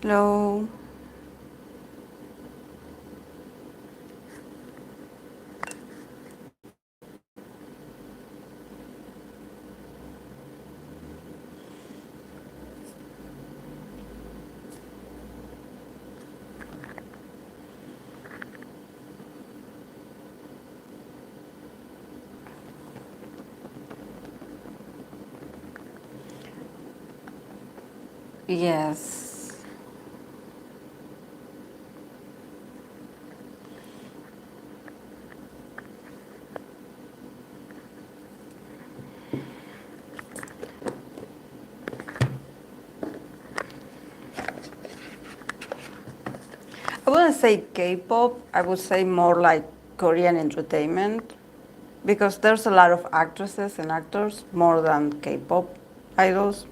Hello. Yes. I wouldn't say K-pop. I would say more like Korean entertainment because there's a lot of actresses and actors more than K-pop idols.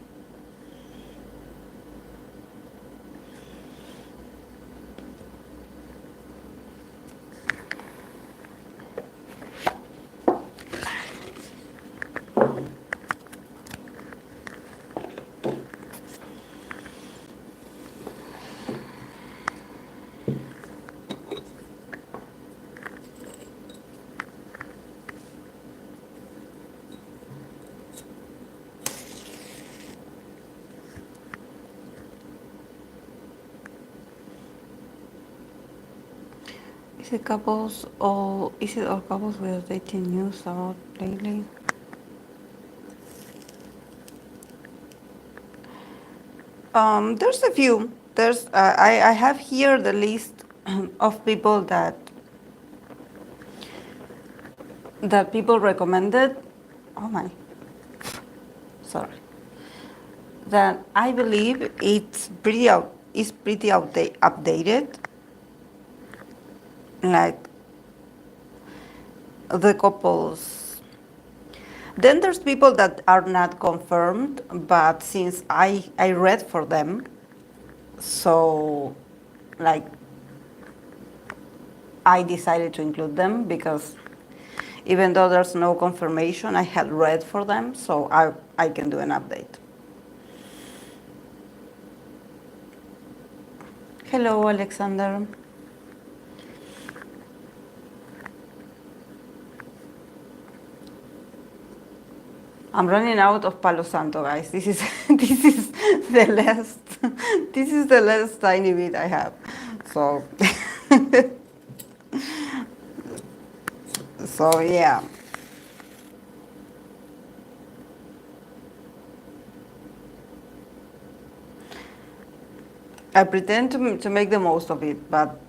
Is it all couples we are dating news about lately? There's a few. I have here the list of people that people recommended. Oh my, sorry. That I believe it's pretty updated. Like the couples. Then there's people that are not confirmed, but since I read for them, so like I decided to include them because even though there's no confirmation, I had read for them, so I can do an update. Hello, Alexander. I'm running out of Palo Santo, guys. This is this is the last this is the last tiny bit I have. So so yeah. I pretend to make the most of it, but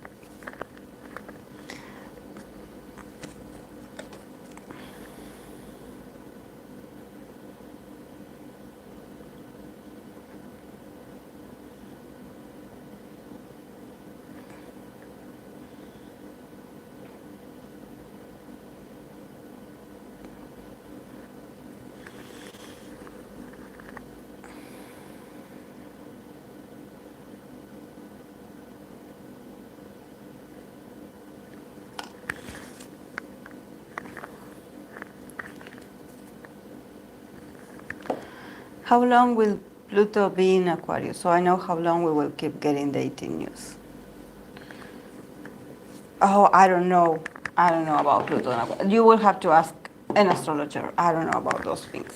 how long will Pluto be in Aquarius? So I know how long we will keep getting the 18 news. Oh, I don't know. I don't know about Pluto in Aquarius. You will have to ask an astrologer. I don't know about those things.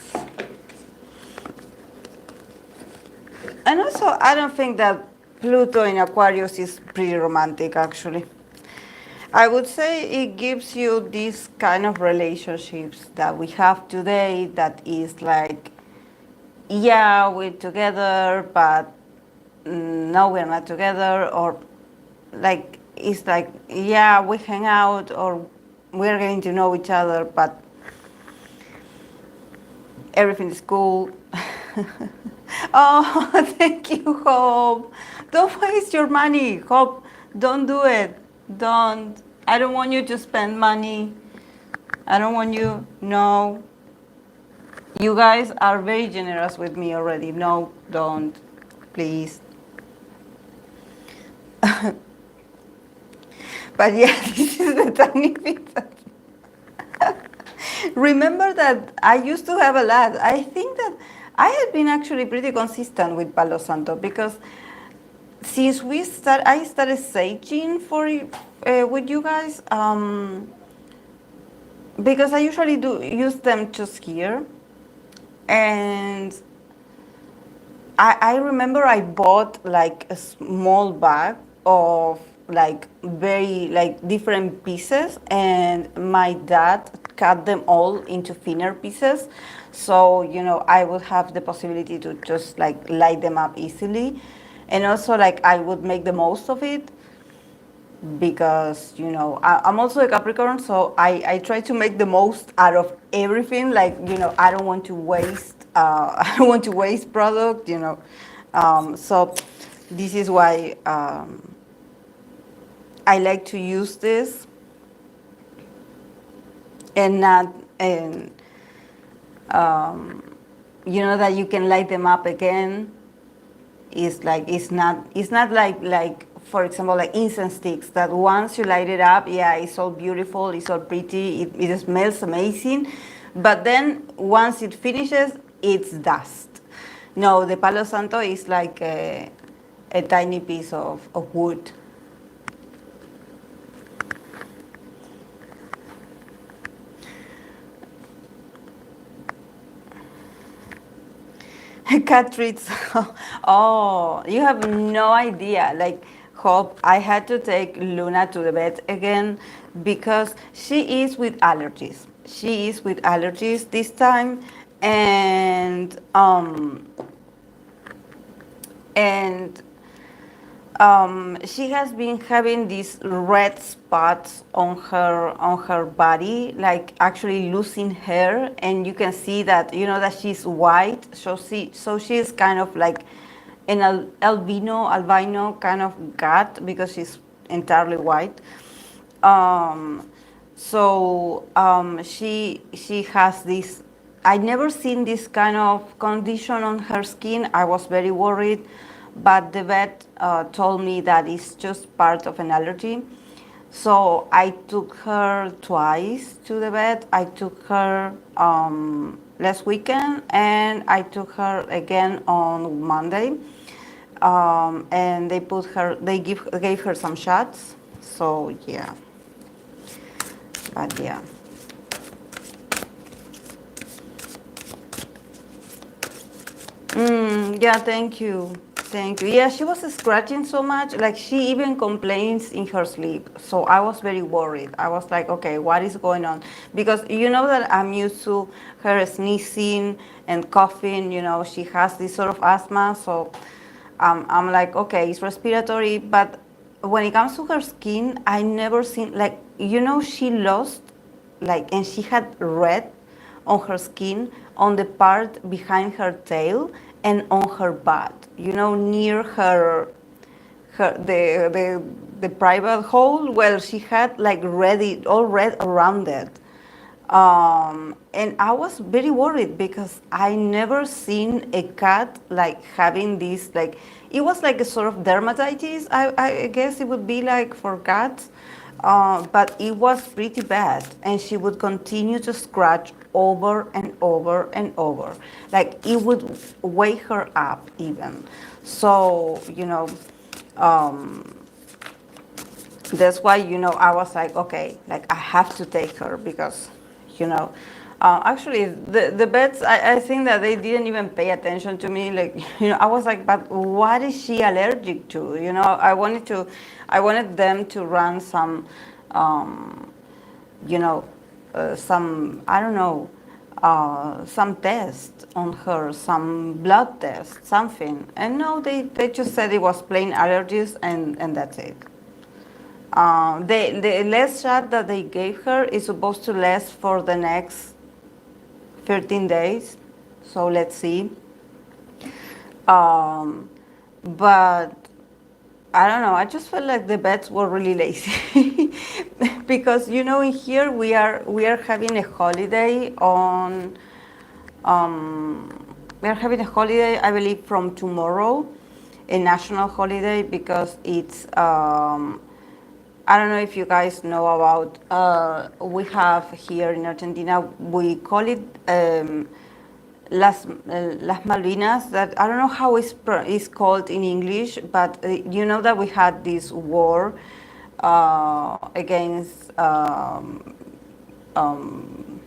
And also, I don't think that Pluto in Aquarius is pretty romantic, actually. I would say it gives you these kind of relationships that we have today that is like, yeah, we're together, but no, we're not together, or like, it's like, yeah, we hang out, or we're getting to know each other, but everything is cool. Oh, thank you, Hope. Don't waste your money, Hope. Don't do it. Don't. I don't want you to spend money. I don't want you. No. You guys are very generous with me already. No, don't. Please. But yeah, this is the tiny bit. Remember that I used to have a lot. I think that I had been actually pretty consistent with Palo Santo because since I started saging for with you guys, because I usually do use them just here, and I remember I bought like a small bag of like very like different pieces, and my dad cut them all into thinner pieces, so I would have the possibility to just like light them up easily, and also like I would make the most of it because I'm also a Capricorn, so I try to make the most out of everything. Like I don't want to waste. I don't want to waste product. So this is why I like to use this and not and that you can light them up again. Is like it's not like for example like incense sticks that once you light it up, yeah, it's all beautiful, it's all pretty, it smells amazing, but then once it finishes, it's dust. No, the Palo Santo is like a tiny piece of wood. Cat treats. Oh, you have no idea. Like, Hope, I had to take Luna to the vet again because she is with allergies. She is with allergies this time, and and she has been having these red spots on her body, like actually losing hair, and you can see that that she's white. So she's kind of like an albino kind of cat because she's entirely white. She has this. I never seen this kind of condition on her skin. I was very worried, but the vet told me that it's just part of an allergy. So I took her twice to the vet. I took her last weekend, and I took her again on Monday. And they gave her some shots. So yeah, but yeah. Yeah, thank you. Thank you. Yeah, she was scratching so much, like she even complains in her sleep. So I was very worried. I was like, okay, what is going on? Because you know that I'm used to her sneezing and coughing. She has this sort of asthma. So I'm like, okay, it's respiratory. But when it comes to her skin, I never seen, like, she lost, like, and she had red on her skin, on the part behind her tail, and on her butt, near the private hole. Well, she had like all red around it. And I was very worried because I never seen a cat like having this, like, it was like a sort of dermatitis, I guess it would be like for cats. But it was pretty bad, and she would continue to scratch over and over and over. Like it would wake her up even. So, that's why, I was like, okay, like I have to take her because, you know, actually the vets, I think that they didn't even pay attention to me. Like, I was like, but what is she allergic to? I wanted them to run some, you know, some, I don't know, some test on her, some blood test, something. And no, they just said it was plain allergies, and that's it. The last shot that they gave her is supposed to last for the next 13 days. So let's see. But I don't know. I just felt like the vets were really lazy because in here we are having a holiday on. We are having a holiday, I believe, from tomorrow, a national holiday because it's. I don't know if you guys know about. We have here in Argentina. We call it Las Malvinas, that I don't know how it's called in English, but you know that we had this war against um, um,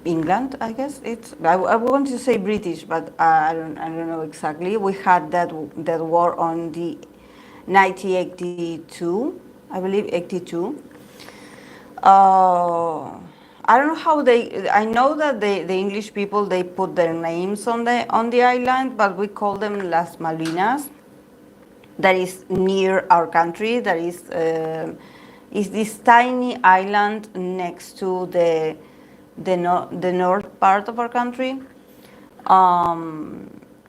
England, I guess it's. I want to say British, but I don't know exactly. We had that war on the 1982, I believe 82. I don't know how they. I know that the English people they put their names on the island, but we call them Las Malvinas. That is near our country. That is this tiny island next to the north part of our country. Um,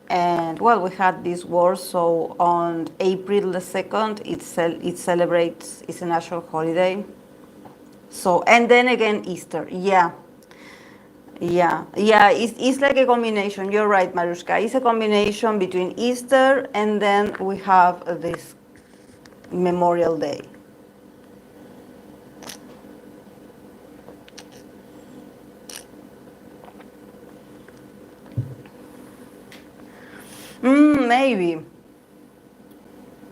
and well, we had this war, so on April the 2nd, it celebrates, it's a national holiday. So, and then again, Easter, yeah. Yeah, it's like a combination. You're right, Marushka. It's a combination between Easter and then we have this Memorial Day.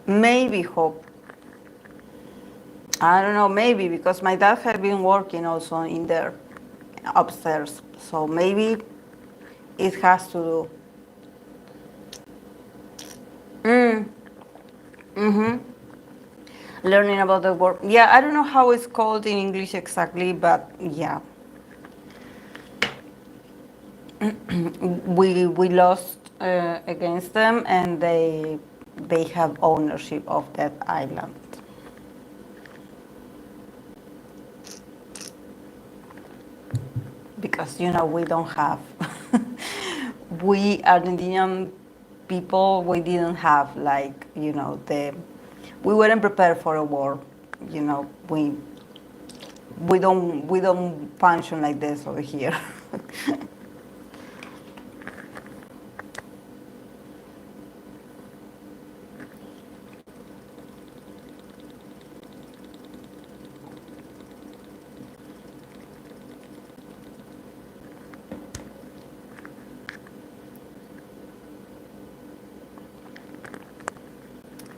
Maybe hope. I don't know, maybe because my dad has been working also in there upstairs, so maybe it has to do. Learning about the work. Yeah, I don't know how it's called in English exactly, but yeah. We lost against them, and they have ownership of that island. Because we don't have. We Argentinian people, we didn't have like we weren't prepared for a war. We don't function like this over here.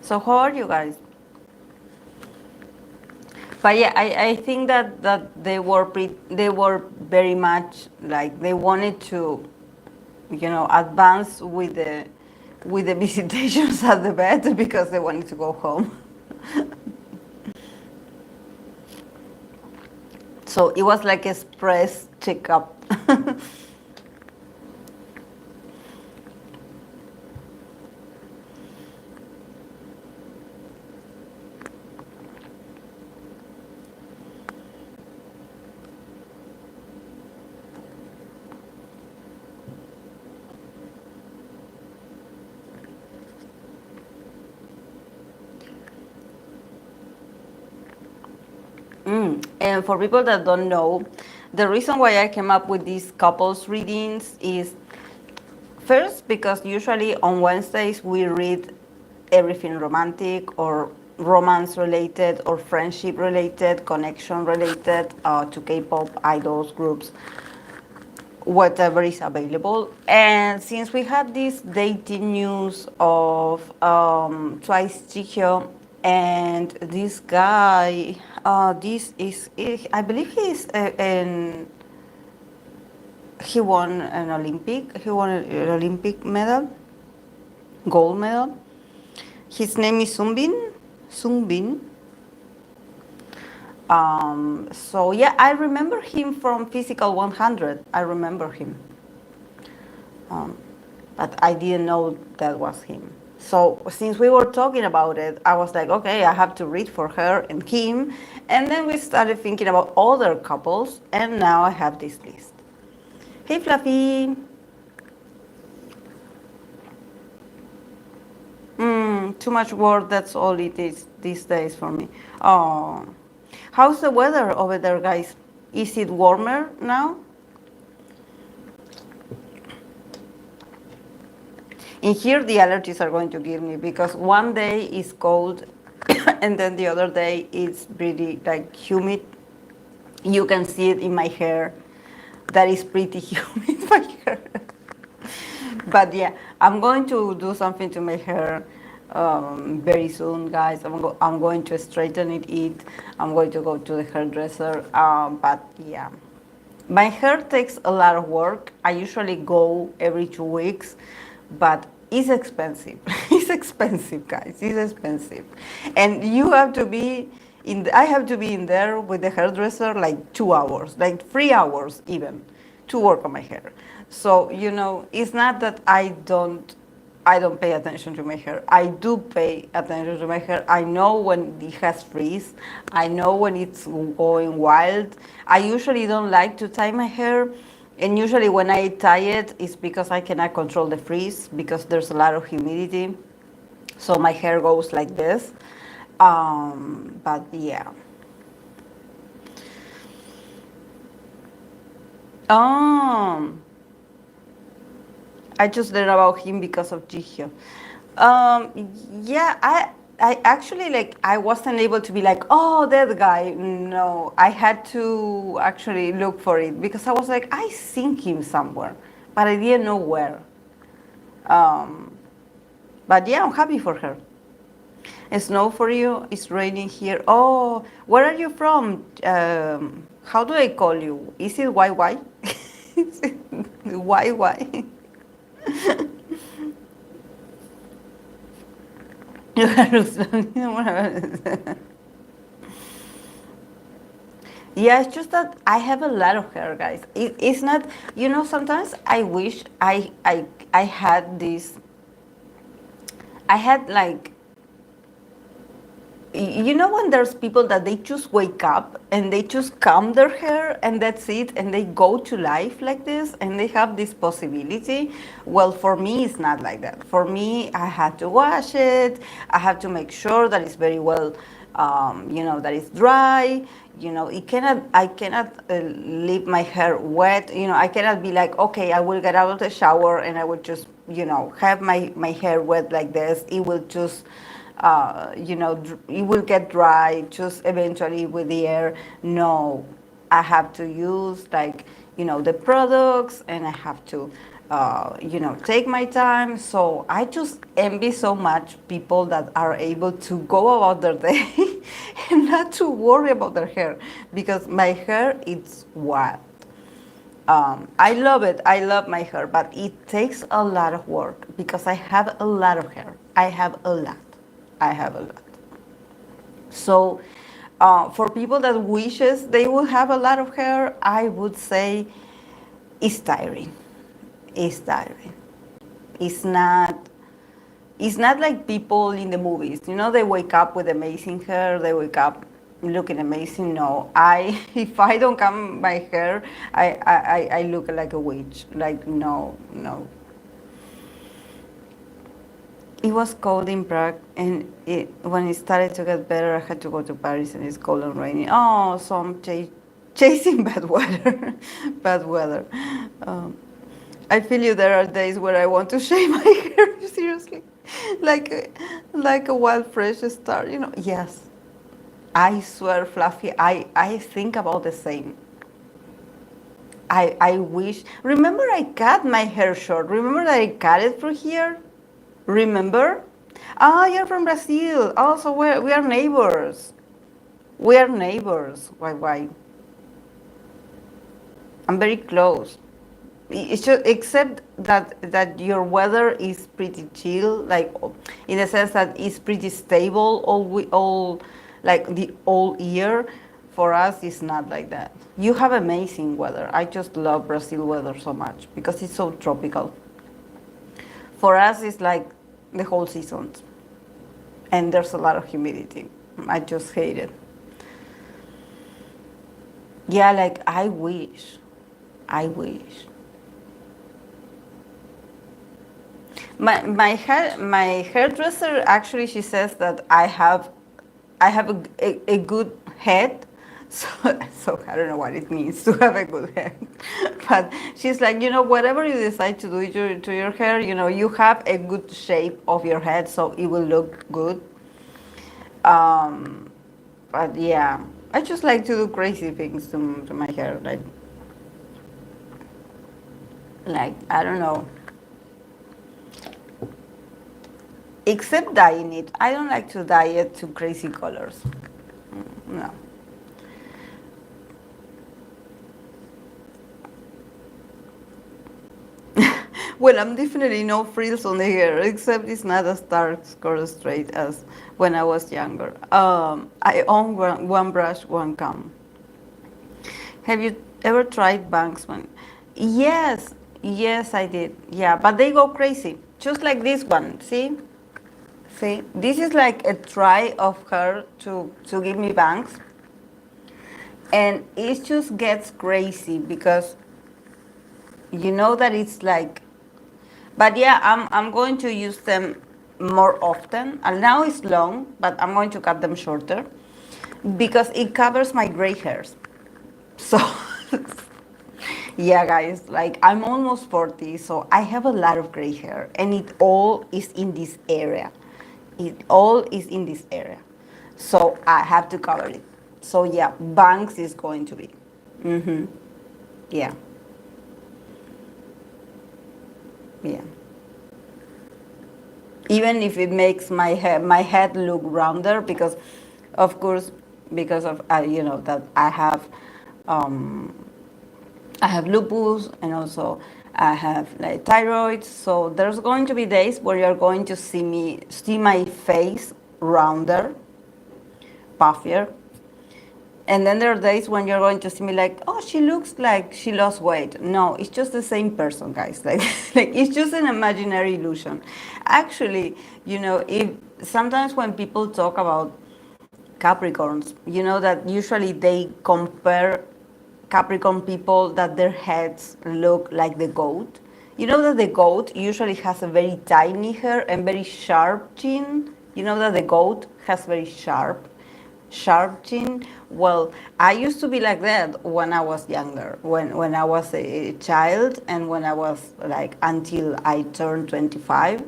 So how are you guys? But yeah, I think that they were very much like they wanted to, advance with the visitations at the vet because they wanted to go home. So it was like a express checkup. And for people that don't know, the reason why I came up with these couples readings is first because usually on Wednesdays we read everything romantic or romance related or friendship related, connection related to K-pop idols, groups, whatever is available. And since we had this dating news of Twice Jihyo and this guy, I believe he won an Olympic medal, gold medal. His name is Sungbin. So yeah, I remember him from Physical 100. I remember him. But I didn't know that was him. So since we were talking about it, I was like, okay, I have to read for her and him. And then we started thinking about other couples, and now I have this list. Hey, Fluffy. Too much work, that's all it is these days for me. Oh. How's the weather over there, guys? Is it warmer now? In here, the allergies are going to kill me because one day is cold and then the other day it's pretty like humid. You can see it in my hair. that is pretty humid my hair. But yeah, I'm going to do something to my hair very soon, guys. I'm going to straighten it. I'm going to go to the hairdresser. But yeah, my hair takes a lot of work. I usually go every 2 weeks, but it's expensive. It's expensive, guys. It's expensive, and you have to be I have to be in there with the hairdresser like 2 hours, like 3 hours even, to work on my hair. So it's not that I don't pay attention to my hair. I do pay attention to my hair. I know when it has frizz. I know when it's going wild. I usually don't like to tie my hair. And usually when I tie it, it's because I cannot control the frizz because there's a lot of humidity. So my hair goes like this. But yeah. Um, I just learned about him because of Jihyo. Yeah, I actually I wasn't able to be like, oh, that guy. No, I had to actually look for it because I was like, I seen him somewhere, but I didn't know where. Um, but yeah, I'm happy for her. It's snow for you. It's raining here. Oh, where are you from? How do I call you? Is it YY? Is it YY? Yeah, it's just that I have a lot of hair, guys. It's not, sometimes I wish I had this, I had like, when there's people that they just wake up and they just comb their hair and that's it, and they go to life like this and they have this possibility. Well, for me, it's not like that. For me, I had to wash it. I have to make sure that it's very well, that it's dry. I cannot leave my hair wet. I cannot be like, okay, I will get out of the shower and I will just, have my hair wet like this. It will just, it will get dry just eventually with the air. No, I have to use the products, and I have to, take my time. So I just envy so much people that are able to go about their day and not to worry about their hair, because my hair it's wild. I love it. I love my hair, but it takes a lot of work because I have a lot of hair. I have a lot. I have a lot. So, for people that wishes they will have a lot of hair, I would say it's tiring. It's tiring. It's not. It's not like people in the movies. They wake up with amazing hair. They wake up looking amazing. No, if I don't comb my hair, I look like a witch. Like no, no. It was cold in Prague, and when it started to get better, I had to go to Paris, and it's cold and rainy. Oh, so I'm chasing bad weather, bad weather. Um, I feel you. There are days where I want to shave my hair seriously, like a wild fresh start. Yes, I swear, Fluffy. I think about the same. I wish. Remember, I cut my hair short. Remember that I cut it through here. Remember? Ah, you're from Brazil. Also, we are neighbors. We are neighbors. Why? I'm very close. It's just, except that your weather is pretty chill, like in the sense that it's pretty stable all like the whole year. For us, it's not like that. You have amazing weather. I just love Brazil weather so much because it's so tropical. For us, it's like the whole season, and there's a lot of humidity. I just hate it. Yeah, like I wish. I wish. My hairdresser actually, she says that I have a good head. So, so I don't know what it means to have a good head, but she's like, whatever you decide to do to your hair, you have a good shape of your head, so it will look good. Um, but yeah, I just like to do crazy things to my hair, like like, I don't know, except dyeing it. I don't like to dye it to crazy colors. No. Well, I'm definitely no frills on the hair, except it's not as dark or straight as when I was younger. I own one brush, one comb. Have you ever tried bangs one? Yes, yes, I did. Yeah, but they go crazy, just like this one. See, this is like a try of her to give me bangs, and it just gets crazy because you know that it's like. But yeah, I'm going to use them more often. And now it's long, but I'm going to cut them shorter because it covers my gray hairs. So yeah, guys, like I'm almost 40, so I have a lot of gray hair, and it all is in this area. It all is in this area. So I have to cover it. So yeah, bangs is going to be. Mm-hmm. Yeah. Yeah. Even if it makes my head look rounder, because of course, because of that um, I have lupus, and also I have like thyroid. So there's going to be days where you're going to see my face rounder, puffier. And then there are days when you're going to see me like, oh, she looks like she lost weight. No, it's just the same person, guys. Like it's just an imaginary illusion. Actually, if sometimes when people talk about Capricorns, you know that usually they compare Capricorn people that their heads look like the goat. You know that the goat usually has a very tiny hair and very sharp chin. You know that the goat has very sharp chin. Well, I used to be like that when I was younger, when I was a child, and when I was like until I turned 25.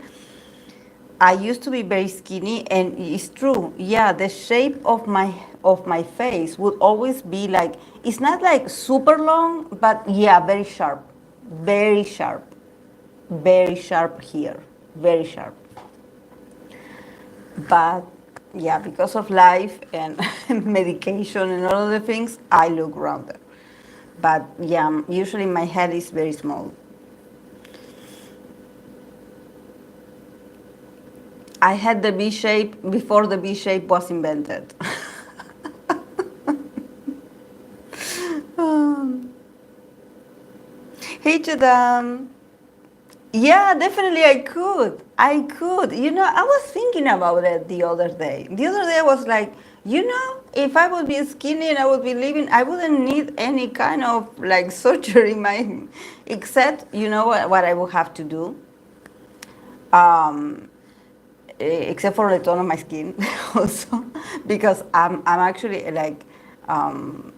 I used to be very skinny, and it's true. Yeah, the shape of my face would always be like, it's not like super long, but yeah, very sharp, very sharp here, very sharp. But yeah, because of life and medication and all of the things, I look rounded. But yeah, usually my head is very small. I had the V shape before the V shape was invented. Hey, Chadam. Yeah, definitely I could. I could. I was thinking about it the other day. The other day I was like, if I would be skinny and I would be living, I wouldn't need any kind of like surgery in except, what I would have to do? Um, Except for the tone of my skin also, because I'm actually like, um,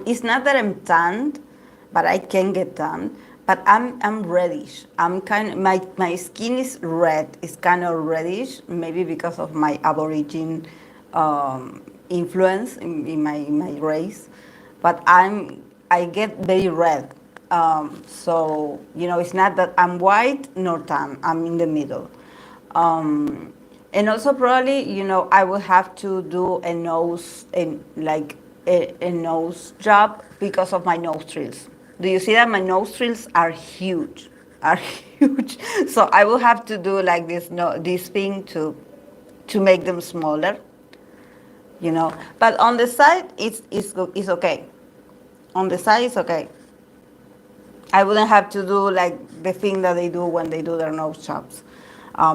it's not that I'm tanned, but I can get tanned. But I'm reddish. I'm my skin is red. It's kind of reddish, maybe because of my Aborigine influence in my race. But I get very red. So it's not that I'm white nor tan. I'm in the middle. Um, and also probably, I will have to do a nose, like a nose job because of my nostrils. Do you see that my nostrils are huge? Are huge. So I will have to do like this, no, this thing to make them smaller. But on the side, it's okay. On the side, it's okay. I wouldn't have to do like the thing that they do when they do their nose jobs,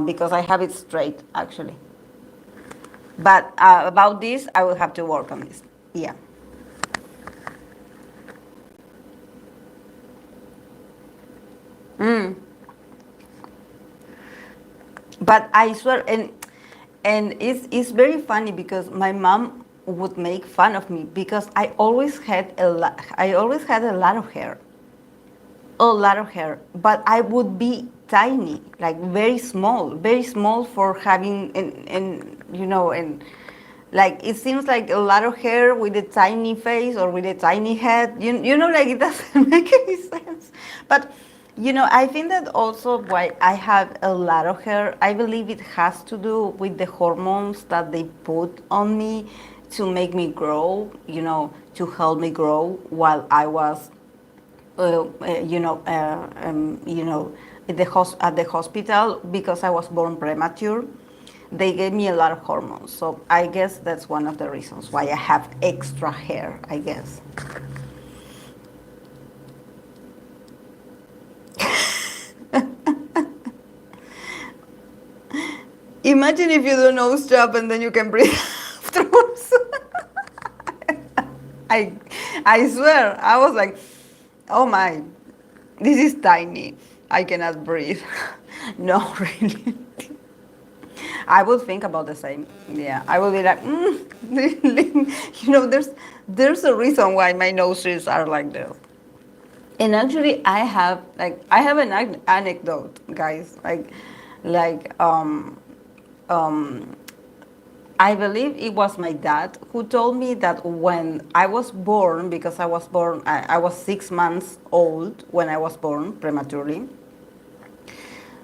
because I have it straight actually. But about this, I will have to work on this. Yeah. Mm. But I swear, and it's very funny because my mom would make fun of me because I always had a lot of hair, a lot of hair, but I would be tiny, like very small for having and Like it seems like a lot of hair with a tiny face or with a tiny head. You know, like it doesn't make any sense. But I think that also why I have a lot of hair, I believe it has to do with the hormones that they put on me to make me grow, to help me grow while I was, at the hospital because I was born premature. They gave me a lot of hormones. So I guess that's one of the reasons why I have extra hair, I guess. Imagine if you do nose job and then you can breathe afterwards. I, I swear, I was like, oh my, this is tiny. I cannot breathe. No, really. I would think about the same. Yeah, I would be like, there's a reason why my nostrils are like this. And actually, I have an anecdote, guys. Um, I believe it was my dad who told me that when I was born, because I was 6 months old when I was born prematurely.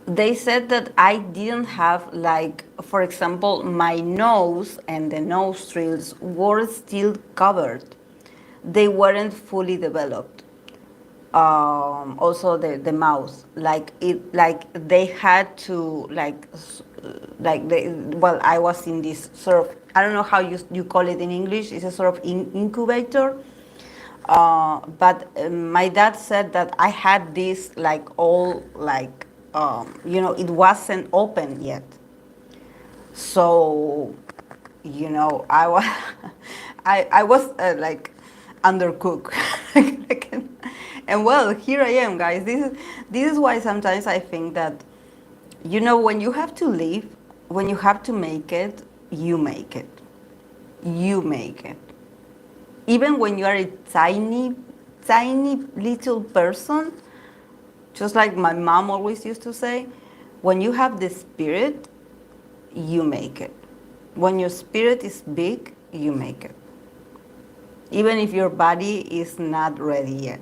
They said that I didn't have, like, for example, my nose and the nostrils were still covered. They weren't fully developed. Also the mouth, like they had to, well, I was in this sort of, I don't know how you call it in English. It's a sort of incubator. But my dad said that I had this, like, all, like, it wasn't open yet. So, I was, I was, like, undercooked. And well, here I am, guys. This is why sometimes I think that, when you have to live, when you have to make it, you make it. You make it. Even when you are a tiny, tiny little person, just like my mom always used to say, when you have the spirit, you make it. When your spirit is big, you make it. Even if your body is not ready yet.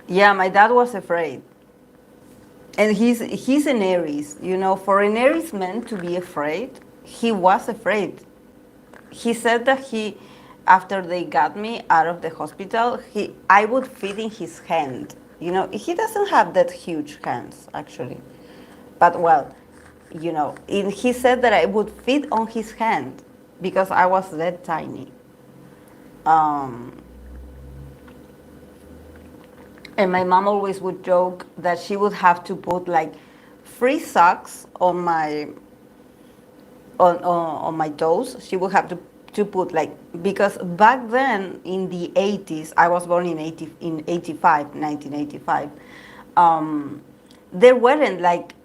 Yeah, my dad was afraid. And he's an Aries, for an Aries man to be afraid, he was afraid. He said that after they got me out of the hospital, I would fit in his hand. He doesn't have that huge hands, actually. But well, he said that I would fit on his hand because I was that tiny. And my mom always would joke that she would have to put, like, free socks on my toes. She would have to put, like, because back then in the 80s, I was born in 1985. There weren't, like,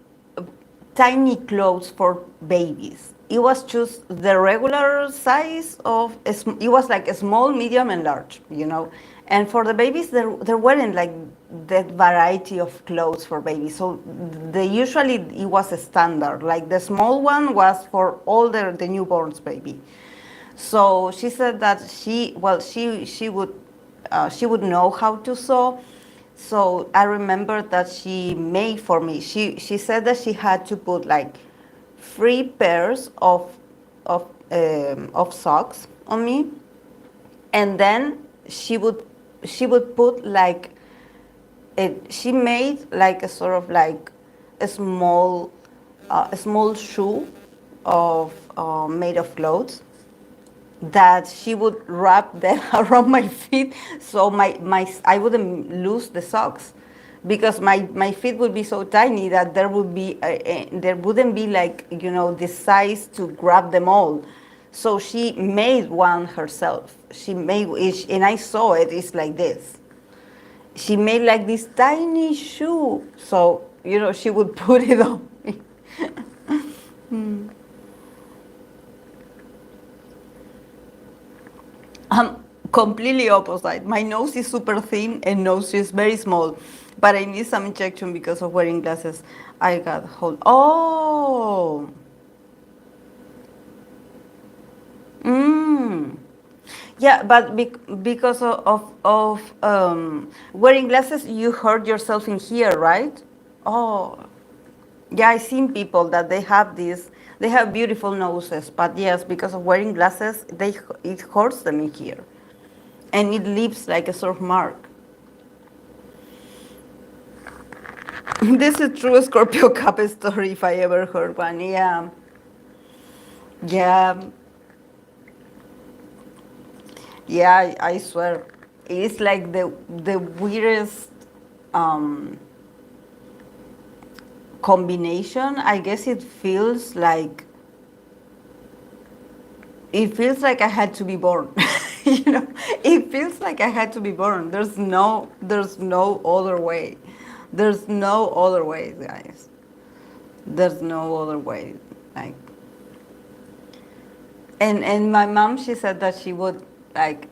tiny clothes for babies. It was just the regular size it was like a small, medium, and large, And for the babies, there weren't, like, that variety of clothes for babies. So it was a standard. Like, the small one was for all the newborns baby. So she said that she would know how to sew. So I remember that she made for me. She said that she had to put, like, 3 pairs of socks on me, and then she would put, like, she made, like, a sort of, like, a small shoe of made of clothes that she would wrap them around my feet, so I wouldn't lose the socks, because my feet would be so tiny that there wouldn't be, like, the size to grab them all. So she made one herself. She made it, and I saw it. It's like this. She made, like, this tiny shoe, so she would put it on me. completely opposite. My nose is super thin and nose is very small, but I need some injection because of wearing glasses. I got hold. Oh, mm. Yeah, but because of wearing glasses, you hurt yourself in here, right? Oh, yeah, I've seen people that they have this. They have beautiful noses, but yes, because of wearing glasses, it hurts them in here, and it leaves like a sort of mark. This is true Scorpio Cup story if I ever heard one. Yeah, yeah, yeah. I swear, it's like the weirdest um, combination. I guess it feels like I had to be born. It feels like I had to be born. There's no other way. There's no other way, guys. There's no other way. Like, and my mom, she said that like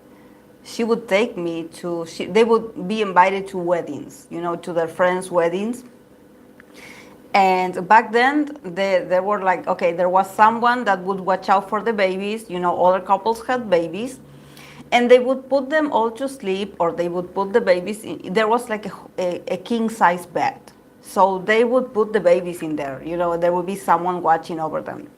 she would take me to they would be invited to weddings, to their friends' weddings. And back then, there were like, okay, there was someone that would watch out for the babies. Other couples had babies, and they would put them all to sleep, or they would put the babies in. There was like a king size bed, so they would put the babies in there. There would be someone watching over them.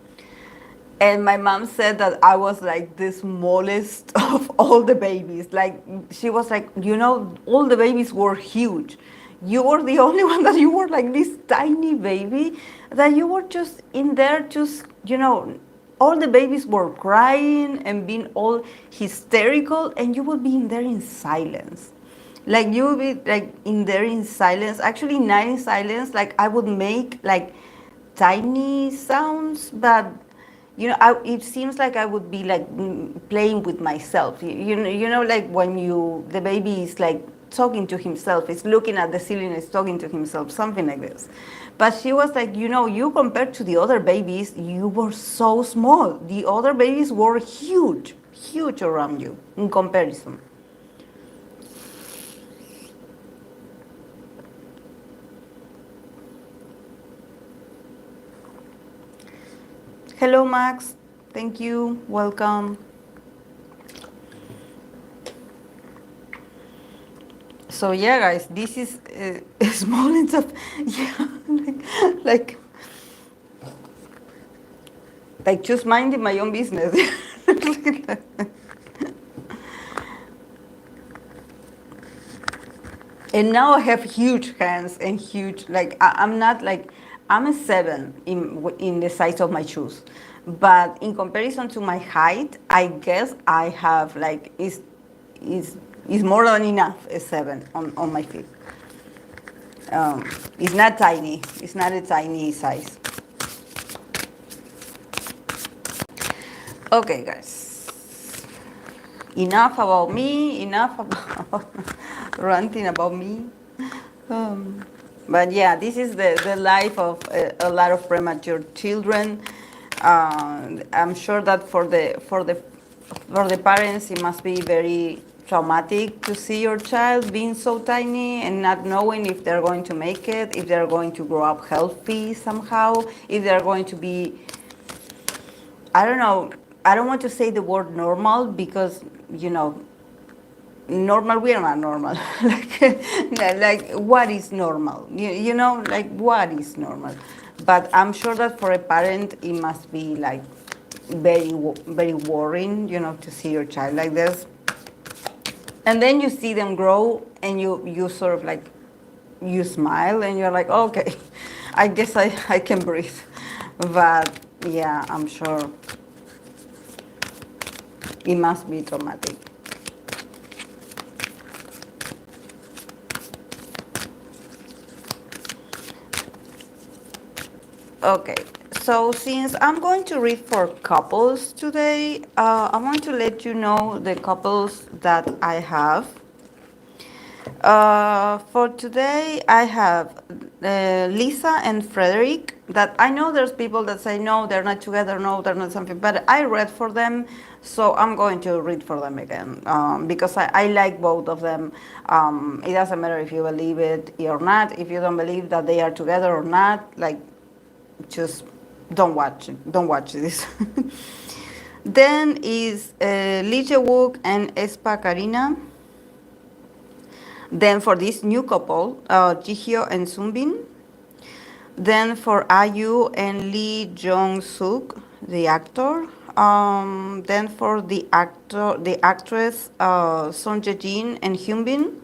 And my mom said that I was like the smallest of all the babies. Like, she was like, all the babies were huge. You were the only one that you were like this tiny baby, that you were just in there, all the babies were crying and being all hysterical, and you would be in there in silence. Like, you would be like in there in silence. Actually, not in silence. Like, I would make like tiny sounds, but it seems like I would be like playing with myself. Like when the baby is like talking to himself, is looking at the ceiling, is talking to himself, something like this. But she was like, you compared to the other babies, you were so small. The other babies were huge, huge around you in comparison. Hello, Max. Thank you. Welcome. So yeah, guys, this is a small of yeah, like like just minding my own business. And now I have huge hands and huge, like I'm not like, I'm a 7 in the size of my shoes, but in comparison to my height, I guess I have like is more than enough a 7 on my feet. It's not tiny. It's not a tiny size. Okay, guys. Enough about me. Enough about ranting about me. But yeah, this is the life of a lot of premature children. I'm sure that for the parents, it must be very traumatic to see your child being so tiny and not knowing if they're going to make it, if they're going to grow up healthy somehow, if they're going to be, I don't know, I don't want to say the word normal because, normal, we are not normal. like what is normal? Like what is normal? But I'm sure that for a parent, it must be like very, very worrying, to see your child like this. And then you see them grow, and you sort of like, you smile, and you're like, okay, I guess I can breathe. But yeah, I'm sure it must be traumatic. Okay, so since I'm going to read for couples today, I want to let you know the couples that I have. For today, I have Lisa and Frederick, that I know there's people that say no, they're not together, no, they're not something, but I read for them, so I'm going to read for them again, because I like both of them. It doesn't matter if you believe it or not. If you don't believe that they are together or not, like, just don't watch it. Don't watch this. Then is Lee Jong Suk and Karina. Then for this new couple, Jihyo and Sungjin. Then for IU and Lee Jong Suk, the actor. Then for the actress Sungjin and Hyun.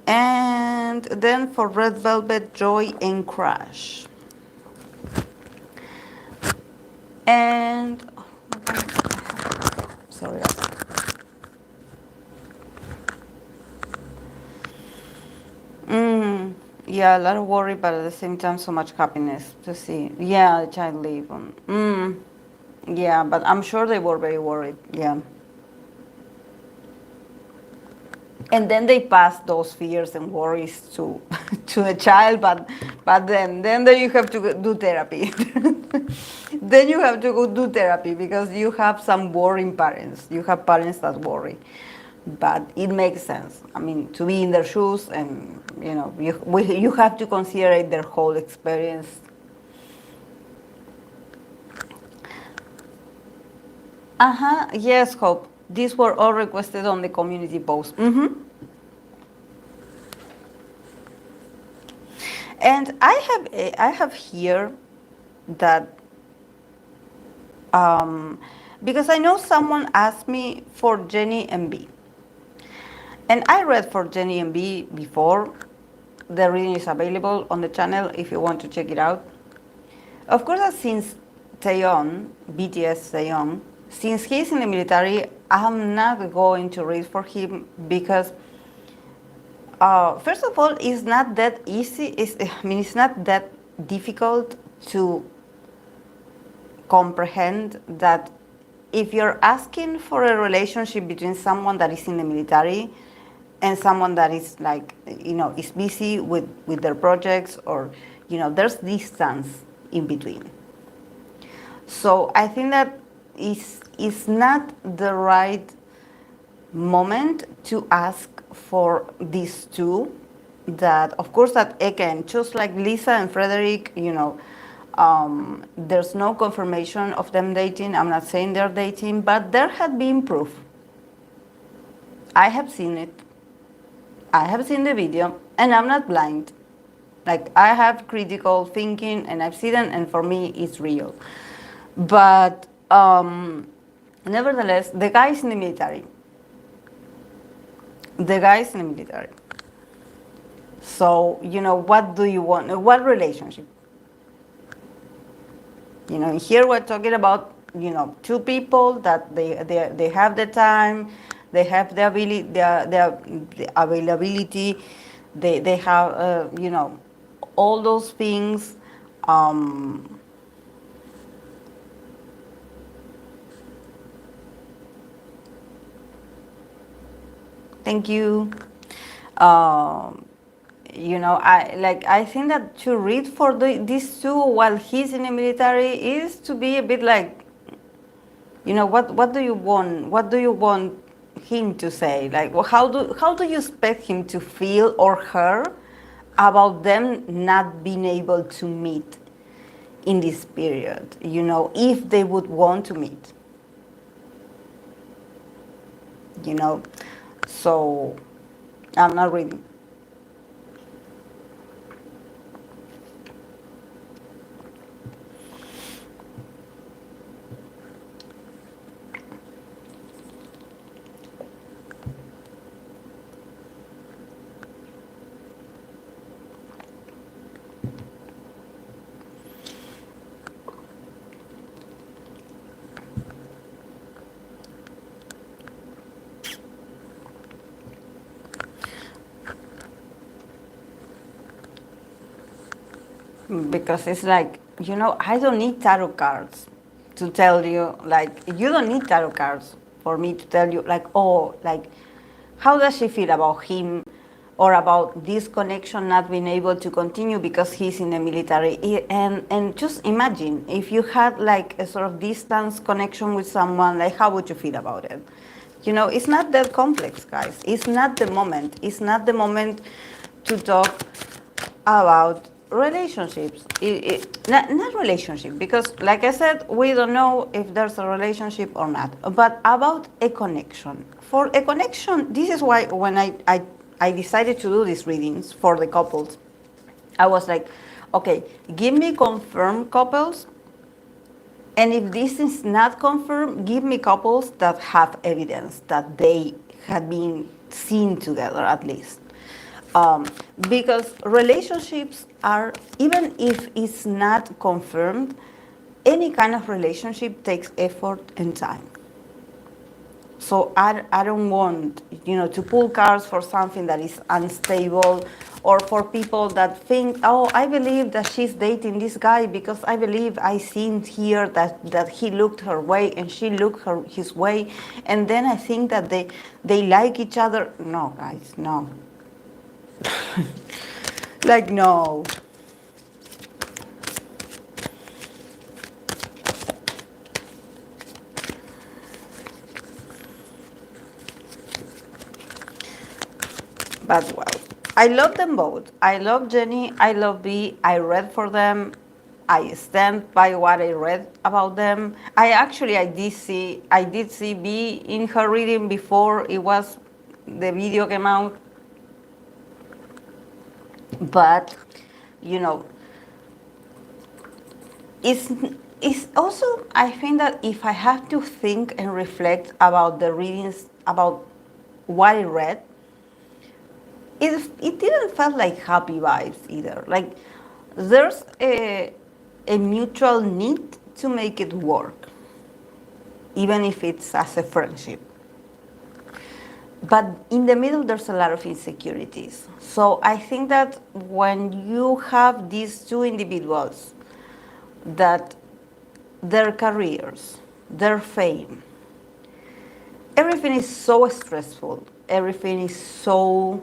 And then for Red Velvet, Joy and Crash. And sorry. Yeah, a lot of worry, but at the same time, so much happiness to see. Yeah, the child leave. Yeah, but I'm sure they were very worried. Yeah. And then they pass those fears and worries to to the child, but then you have to do therapy. Then you have to go do therapy because you have some worrying parents. You have parents that worry, but it makes sense. I mean, to be in their shoes, and you have to consider their whole experience. Yes, Hope. These were all requested on the community post. And I have here that because I know someone asked me for Jennie and B, and I read for Jennie and B before. The reading is available on the channel if you want to check it out. Of course, since Taeyeon, BTS Taeyeon, since he's in the military, I'm not going to read for him because, first of all, it's not that easy. It's not that difficult to comprehend that if you're asking for a relationship between someone that is in the military and someone that is like, is busy with their projects, or, there's distance in between. So I think that it's not the right moment to ask for these two. That, of course, that again, just like Lisa and Frederick, there's no confirmation of them dating. I'm not saying they're dating, but there had been proof. I have seen it. I have seen the video, and I'm not blind. Like, I have critical thinking, and I've seen it, and for me, it's real. But nevertheless, the guy is in the military. The guy is in the military. So, what do you want? What relationship? Here we're talking about, two people that they have the time, they have the ability, the availability, they have, all those things. Thank you. I think that to read for these two while he's in the military is to be a bit like, what do you want? What do you want him to say? Like, well, how do you expect him to feel, or her, about them not being able to meet in this period? If they would want to meet. So I'm not reading. Because it's like, I don't need tarot cards to tell you, like, you don't need tarot cards for me to tell you, like, oh, like, how does she feel about him or about this connection not being able to continue because he's in the military. And just imagine if you had like a sort of distance connection with someone, like how would you feel about it? It's not that complex, guys. It's not the moment. It's not the moment to talk about relationships. Not relationship, because like I said, we don't know if there's a relationship or not, but about a connection. For a connection, this is why when I decided to do these readings for the couples, I was like, okay, give me confirmed couples, and if this is not confirmed, give me couples that have evidence that they had been seen together at least. Because relationships are, even if it's not confirmed, any kind of relationship takes effort and time. So I don't want, to pull cards for something that is unstable, or for people that think, oh, I believe that she's dating this guy because I believe I seen here that he looked her way and she looked his way, and then I think that they like each other. No, guys, no. Like, no. But well, I love them both. I love Jennie. I love B. I read for them. I stand by what I read about them. I did see B in her reading before the video came out. But, it's also, I think that if I have to think and reflect about the readings, about what I read, it didn't feel like happy vibes either. Like, there's a mutual need to make it work, even if it's as a friendship. But in the middle, there's a lot of insecurities. So I think that when you have these two individuals, that their careers, their fame, everything is so stressful, everything is so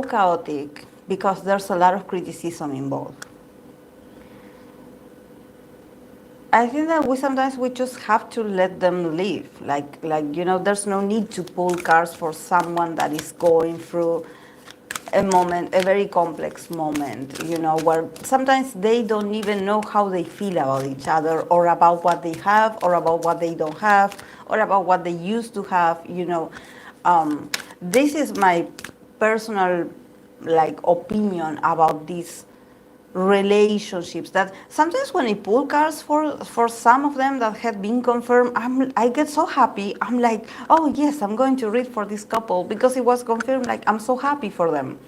chaotic, because there's a lot of criticism involved. I think that sometimes we just have to let them live. Like there's no need to pull cards for someone that is going through a very complex moment, where sometimes they don't even know how they feel about each other, or about what they have, or about what they don't have, or about what they used to have, This is my personal, opinion about these relationships, that sometimes when I pull cards for some of them that had been confirmed, I get so happy. I'm like, oh yes, I'm going to read for this couple because it was confirmed. Like, I'm so happy for them.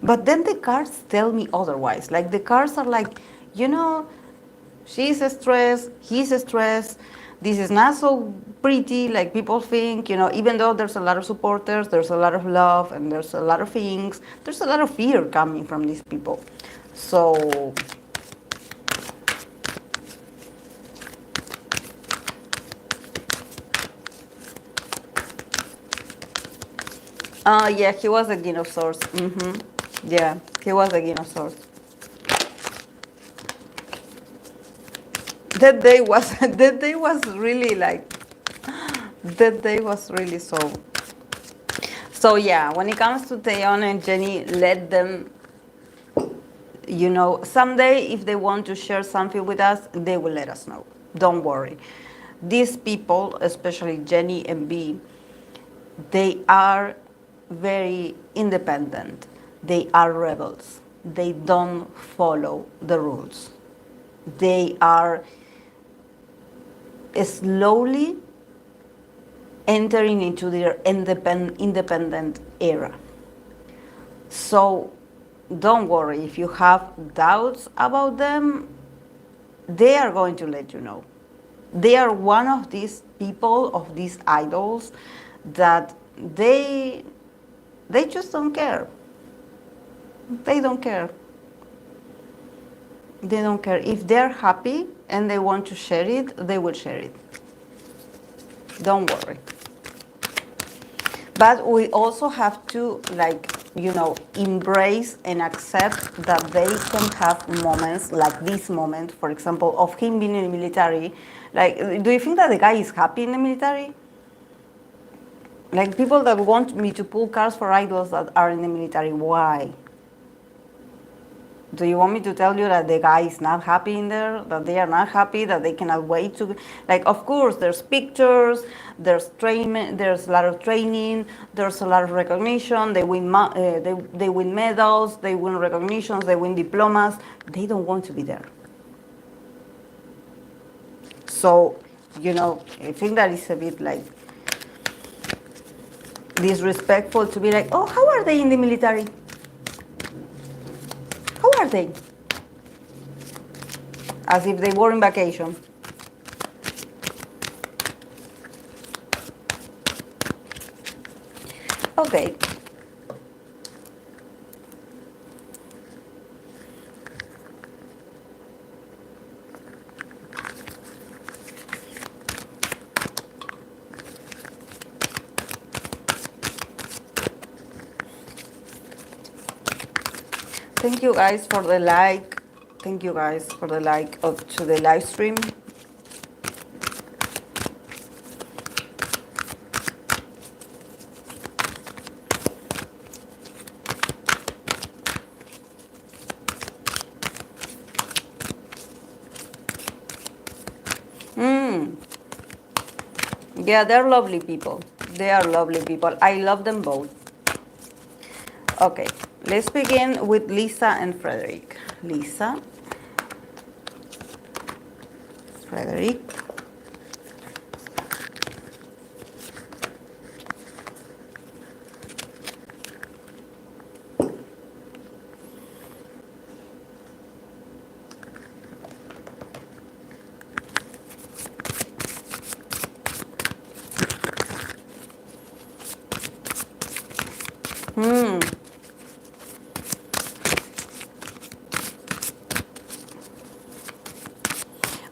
But then the cards tell me otherwise. Like, the cards are like, she's stressed, he's stressed, this is not so pretty like people think, even though there's a lot of supporters, there's a lot of love, and there's a lot of things, there's a lot of fear coming from these people. So yeah, he was a King of Swords. Yeah, he was a King of Swords. That day was really so. So yeah, when it comes to Taeyeon and Jennie, let them, someday if they want to share something with us, they will let us know. Don't worry. These people, especially Jennie and B, they are very independent. They are rebels. They don't follow the rules. They are slowly entering into their independent era. So don't worry, if you have doubts about them, they are going to let you know. They are one of these people, of these idols, that they just don't care. They don't care. They don't care. If they're happy and they want to share it, they will share it. Don't worry. But we also have to, like, embrace and accept that they can have moments like this moment, for example, of him being in the military. Like, do you think that the guy is happy in the military? Like, people that want me to pull cards for idols that are in the military, why? Do you want me to tell you that the guy is not happy in there, that they are not happy, that they cannot wait to, like, of course, there's pictures, there's training, there's a lot of training, there's a lot of recognition, they win, they win medals, they win recognitions, they win diplomas. They don't want to be there. So, I think that is a bit like disrespectful to be like, oh, how are they in the military? How are they? As if they were in vacation. Okay. Thank you guys for the like. Thank you guys for the like to the live stream. Yeah, they're lovely people. They are lovely people. I love them both. Okay, let's begin with Lisa and Frederick. Lisa, Frederick.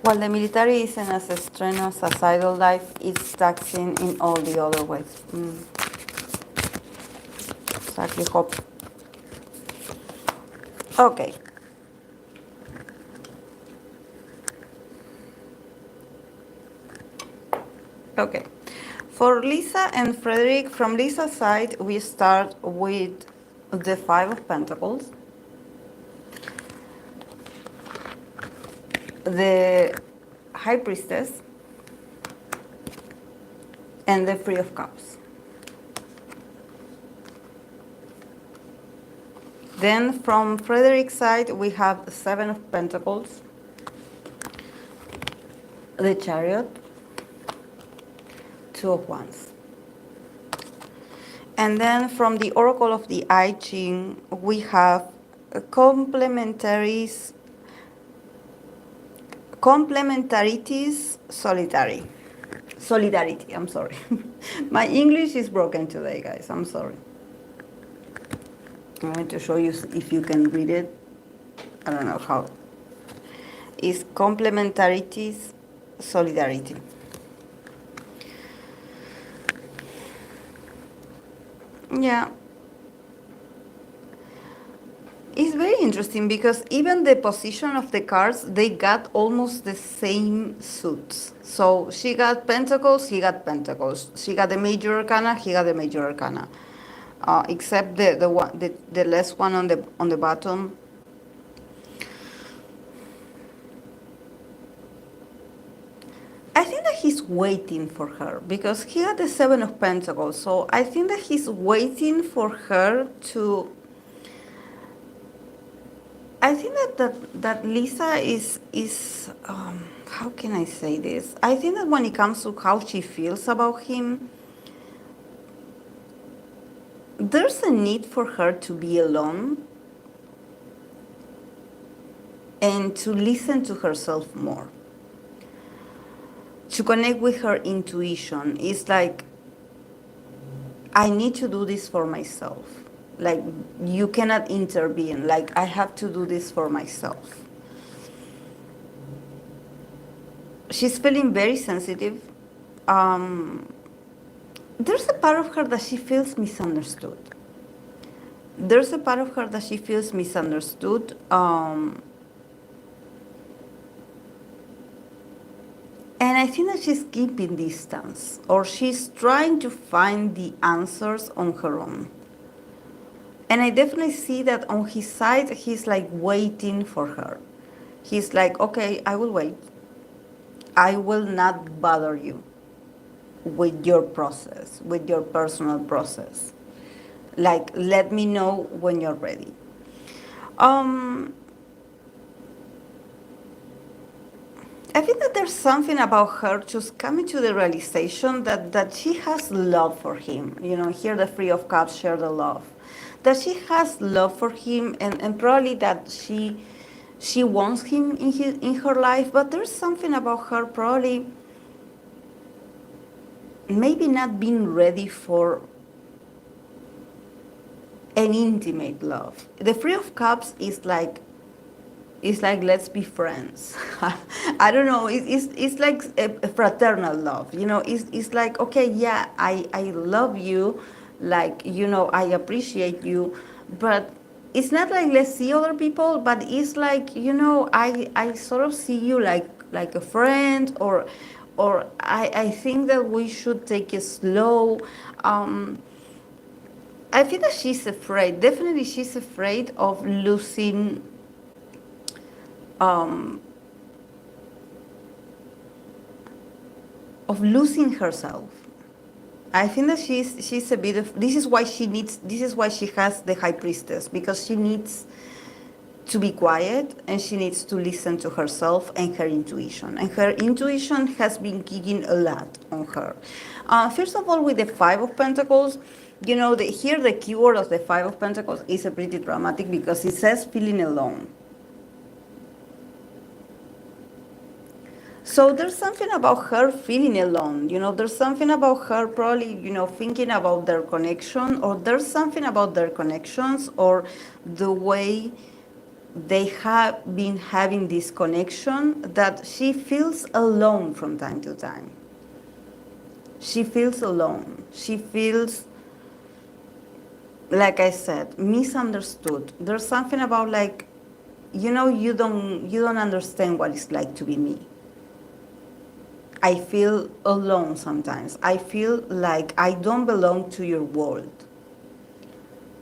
While the military isn't as strenuous as idle life, it's taxing in all the other ways. Exactly, hope. Okay. Okay. For Lisa and Frederick, from Lisa's side, we start with the Five of Pentacles, the High Priestess, and the Three of Cups. Then from Frederick's side, we have the Seven of Pentacles, the Chariot, Two of Wands. And then from the Oracle of the I Ching, we have complementarities, solidarity, I'm sorry. My English is broken today, guys, I'm sorry. I'm going to show you if you can read it. I don't know how. It's complementarities, solidarity. Yeah. It's very interesting because even the position of the cards, they got almost the same suits. So she got pentacles, he got pentacles. She got the major arcana, he got the major arcana. Except the less one on the bottom. I think that he's waiting for her because he had the Seven of Pentacles. So I think that he's waiting for her to. I think that Lisa is how can I say this? I think that when it comes to how she feels about him, there's a need for her to be alone and to listen to herself more, to connect with her intuition. It's like, I need to do this for myself. Like, you cannot intervene. Like, I have to do this for myself. She's feeling very sensitive. there's a part of her that she feels misunderstood. There's a part of her that she feels misunderstood. And I think that she's keeping distance, or she's trying to find the answers on her own. And I definitely see that on his side, he's like waiting for her. He's like, okay, I will wait. I will not bother you with your process, with your personal process. Like, let me know when you're ready. Um, I think that there's something about her just coming to the realization that she has love for him. You know, here the Three of Cups share the love. That she has love for him, and probably that she wants him in her life, but there's something about her probably maybe not being ready for an intimate love. The Three of Cups is like, it's like, let's be friends. I don't know, it's like a fraternal love, you know. It's like, okay, yeah, I love you, like, you know, I appreciate you, but it's not like let's see other people, but it's like, you know, I sort of see you like a friend, or I think that we should take it slow. I think that she's afraid, definitely she's afraid of losing um, of losing herself. I think that she's a bit of, this is why she has the High Priestess, because she needs to be quiet and she needs to listen to herself and her intuition. And her intuition has been kicking a lot on her. First of all, with the Five of Pentacles, you know, here the keyword of the Five of Pentacles is a pretty dramatic, because it says feeling alone. So there's something about her feeling alone, you know, there's something about her probably, you know, thinking about their connection, or there's something about their connections, or the way they have been having this connection, that she feels alone from time to time. She feels alone. She feels, like I said, misunderstood. There's something about like, you know, you don't understand what it's like to be me. I feel alone sometimes. I feel like I don't belong to your world.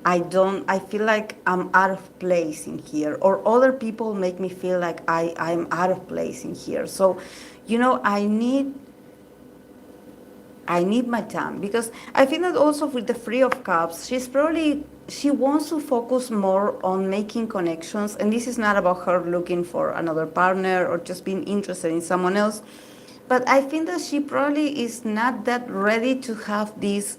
I feel like I'm out of place in here, or other people make me feel like I'm out of place in here. So, you know, I need my time, because I think that also with the Three of Cups, she wants to focus more on making connections, and this is not about her looking for another partner or just being interested in someone else. But I think that she probably is not that ready to have this.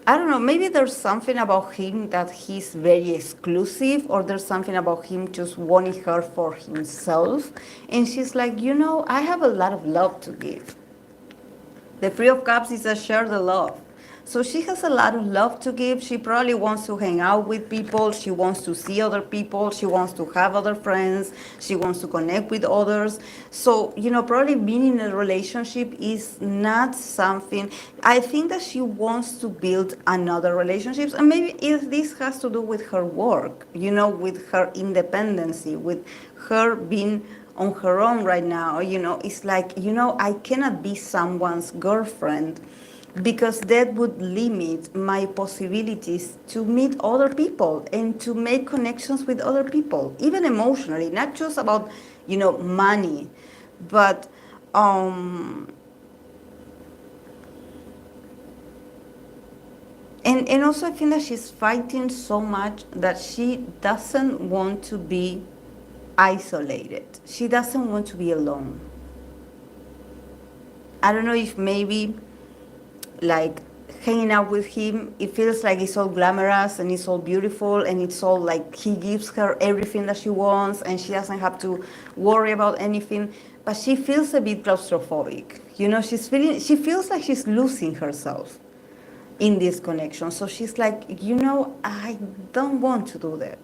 I don't know, maybe there's something about him that he's very exclusive, or there's something about him just wanting her for himself. And she's like, you know, I have a lot of love to give. The Three of Cups is a share the love. So she has a lot of love to give. She probably wants to hang out with people. She wants to see other people. She wants to have other friends. She wants to connect with others. So, you know, probably being in a relationship is not something. I think that she wants to build another relationships. And maybe if this has to do with her work, you know, with her independency, with her being on her own right now, you know, it's like, you know, I cannot be someone's girlfriend, because that would limit my possibilities to meet other people and to make connections with other people, even emotionally, not just about, you know, money, but and also I think that she's fighting so much that she doesn't want to be isolated. She doesn't want to be alone. I don't know if maybe like hanging out with him, it feels like it's all glamorous and it's all beautiful and it's all like he gives her everything that she wants and she doesn't have to worry about anything. But she feels a bit claustrophobic. You know, she feels like she's losing herself in this connection. So she's like, you know, I don't want to do that.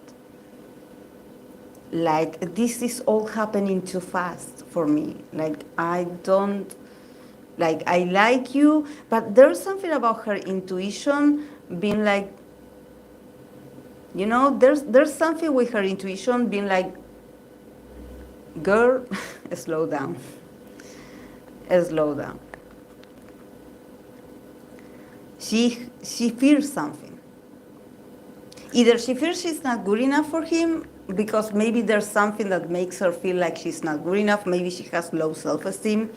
Like, this is all happening too fast for me. Like, I don't Like, I like you, but there's something about her intuition being like, there's something with her intuition being like, girl, slow down, slow down. She fears something. Either she feels she's not good enough for him because maybe there's something that makes her feel like she's not good enough. Maybe she has low self-esteem.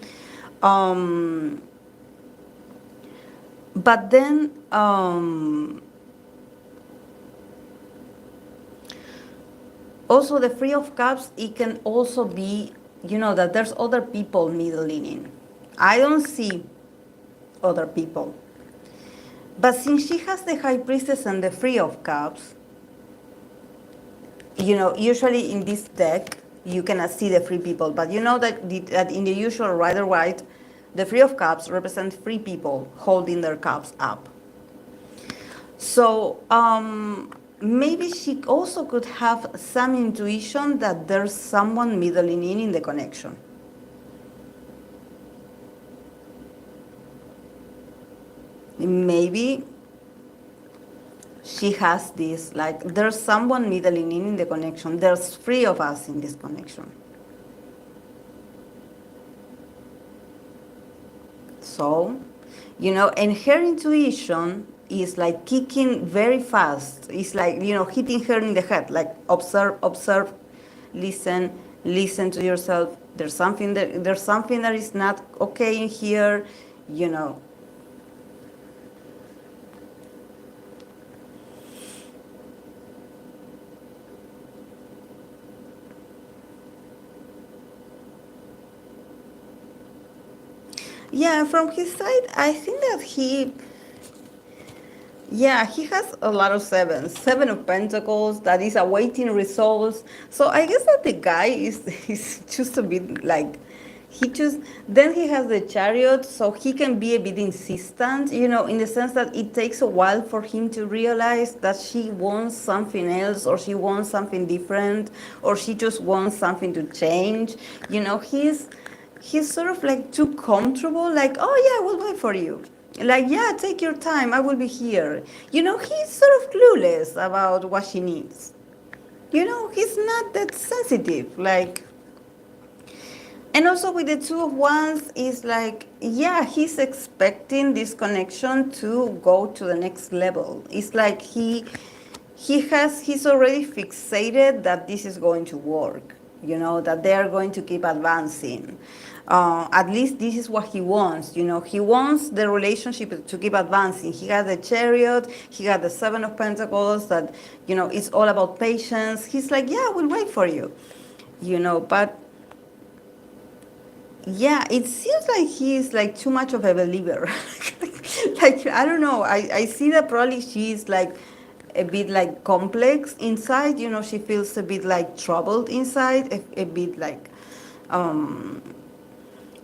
But then also the Three of Cups, it can also be, that there's other people middling in. I don't see other people. But since she has the High Priestess and the Three of Cups, usually in this deck, you cannot see the three people, but you know that in the usual Rider Waite, the Three of Cups represent three people holding their cups up. So maybe she also could have some intuition that there's someone middling in the connection. Maybe she has this, like, there's someone middling in the connection. There's three of us in this connection. So, and her intuition is like kicking very fast. It's like, hitting her in the head, like observe, listen to yourself. There's something that is not okay in here, Yeah, from his side, I think that he has a lot of sevens. Seven of Pentacles, that is awaiting results. So I guess that the guy is just a bit like, then he has the Chariot, so he can be a bit insistent, in the sense that it takes a while for him to realize that she wants something else, or she wants something different, or she just wants something to change. He's sort of like too comfortable, like, oh yeah, we'll wait for you. Like, yeah, take your time, I will be here. He's sort of clueless about what she needs. He's not that sensitive, like. And also with the Two of Wands, is like, yeah, he's expecting this connection to go to the next level. It's like he's already fixated that this is going to work, that they are going to keep advancing. At least this is what he wants. He wants the relationship to keep advancing. He got the Chariot, he got the Seven of Pentacles, that, it's all about patience. He's like, yeah, we'll wait for you. But yeah, it seems like he's like too much of a believer. Like, I don't know. I see that probably she's like a bit like complex inside. She feels a bit like troubled inside, a bit like,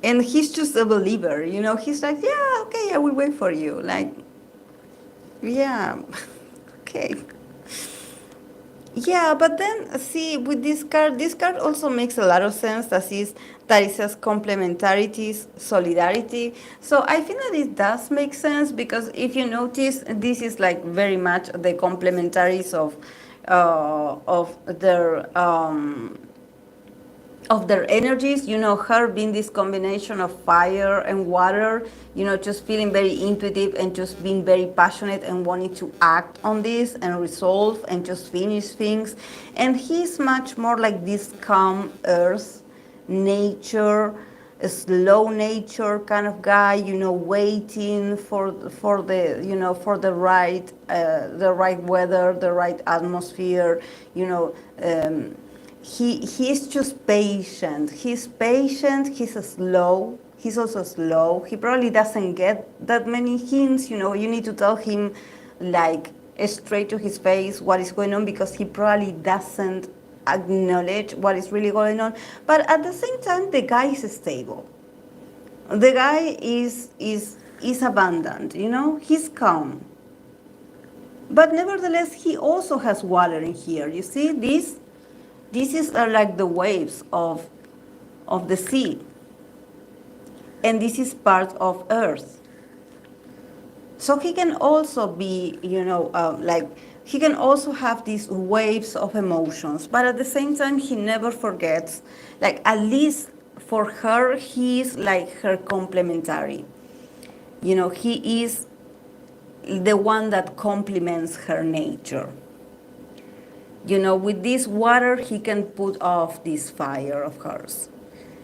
and he's just a believer. He's like, yeah, okay, I will wait for you. Like, yeah, okay. Yeah, but then see, with this card also makes a lot of sense. That it says complementarity, solidarity. So I think that it does make sense, because if you notice, this is like very much the complementaries of their energies, her being this combination of fire and water, just feeling very intuitive and just being very passionate and wanting to act on this and resolve and just finish things. And he's much more like this calm earth, nature, a slow nature kind of guy, waiting for the right weather, the right atmosphere, He's just patient. He's patient. He's slow. He's also slow. He probably doesn't get that many hints. You need to tell him, like, straight to his face what is going on, because he probably doesn't acknowledge what is really going on. But at the same time, the guy is stable. The guy is abundant. He's calm. But nevertheless, he also has water in here. You see this? These are like the waves of the sea. And this is part of Earth. So he can also be, he can also have these waves of emotions, but at the same time, he never forgets. Like, at least for her, he is like her complementary. He is the one that complements her nature. With this water, he can put off this fire of hers.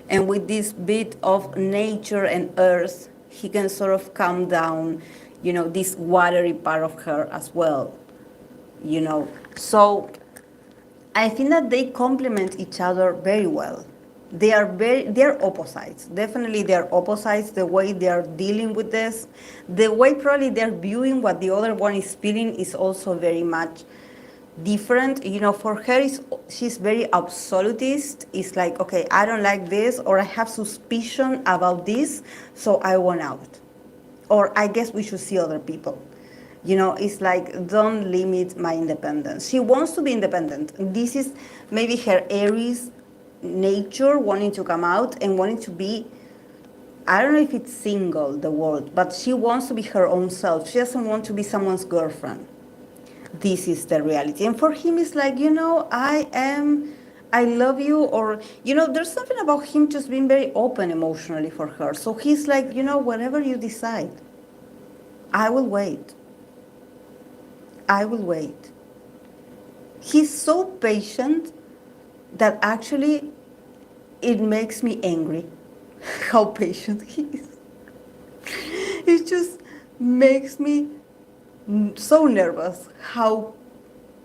And with this bit of nature and earth, he can sort of calm down, this watery part of her as well. So I think that they complement each other very well. They're opposites. Definitely they're opposites, the way they're dealing with this. The way probably they're viewing what the other one is feeling is also very much different. For her, she's very absolutist. It's like, okay, I don't like this, or I have suspicion about this, so I want out. Or I guess we should see other people. It's like, don't limit my independence. She wants to be independent. This is maybe her Aries nature wanting to come out and wanting to be, I don't know if it's single, the word, but she wants to be her own self. She doesn't want to be someone's girlfriend. This is the reality. And for him, it's like, I love you, or, there's something about him just being very open emotionally for her. So he's like, whatever you decide, I will wait. I will wait. He's so patient that actually it makes me angry how patient he is. It just makes me so nervous how,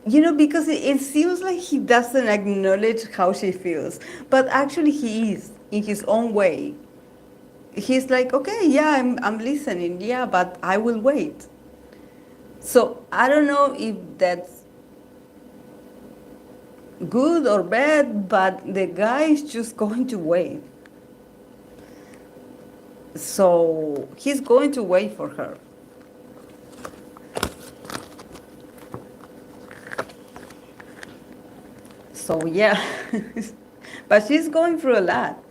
because it seems like he doesn't acknowledge how she feels, but actually he is in his own way. He's like, okay, yeah, I'm listening, yeah, but I will wait. So I don't know if that's good or bad, but the guy is just going to wait. So he's going to wait for her. So yeah, but she's going through a lot.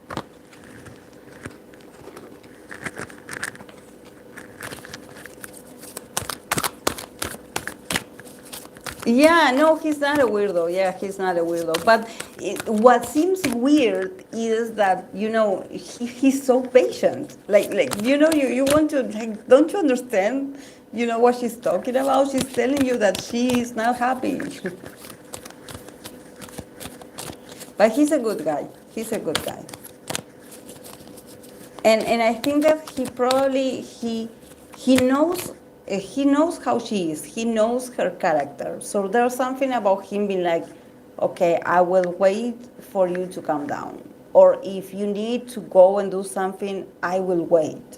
Yeah, no, he's not a weirdo. Yeah, he's not a weirdo. But what seems weird is that, he's so patient. You want to, don't you understand, what she's talking about? She's telling you that she is not happy. But he's a good guy. He's a good guy. And I think that he probably, he knows how she is. He knows her character. So there's something about him being like, okay, I will wait for you to calm down. Or if you need to go and do something, I will wait.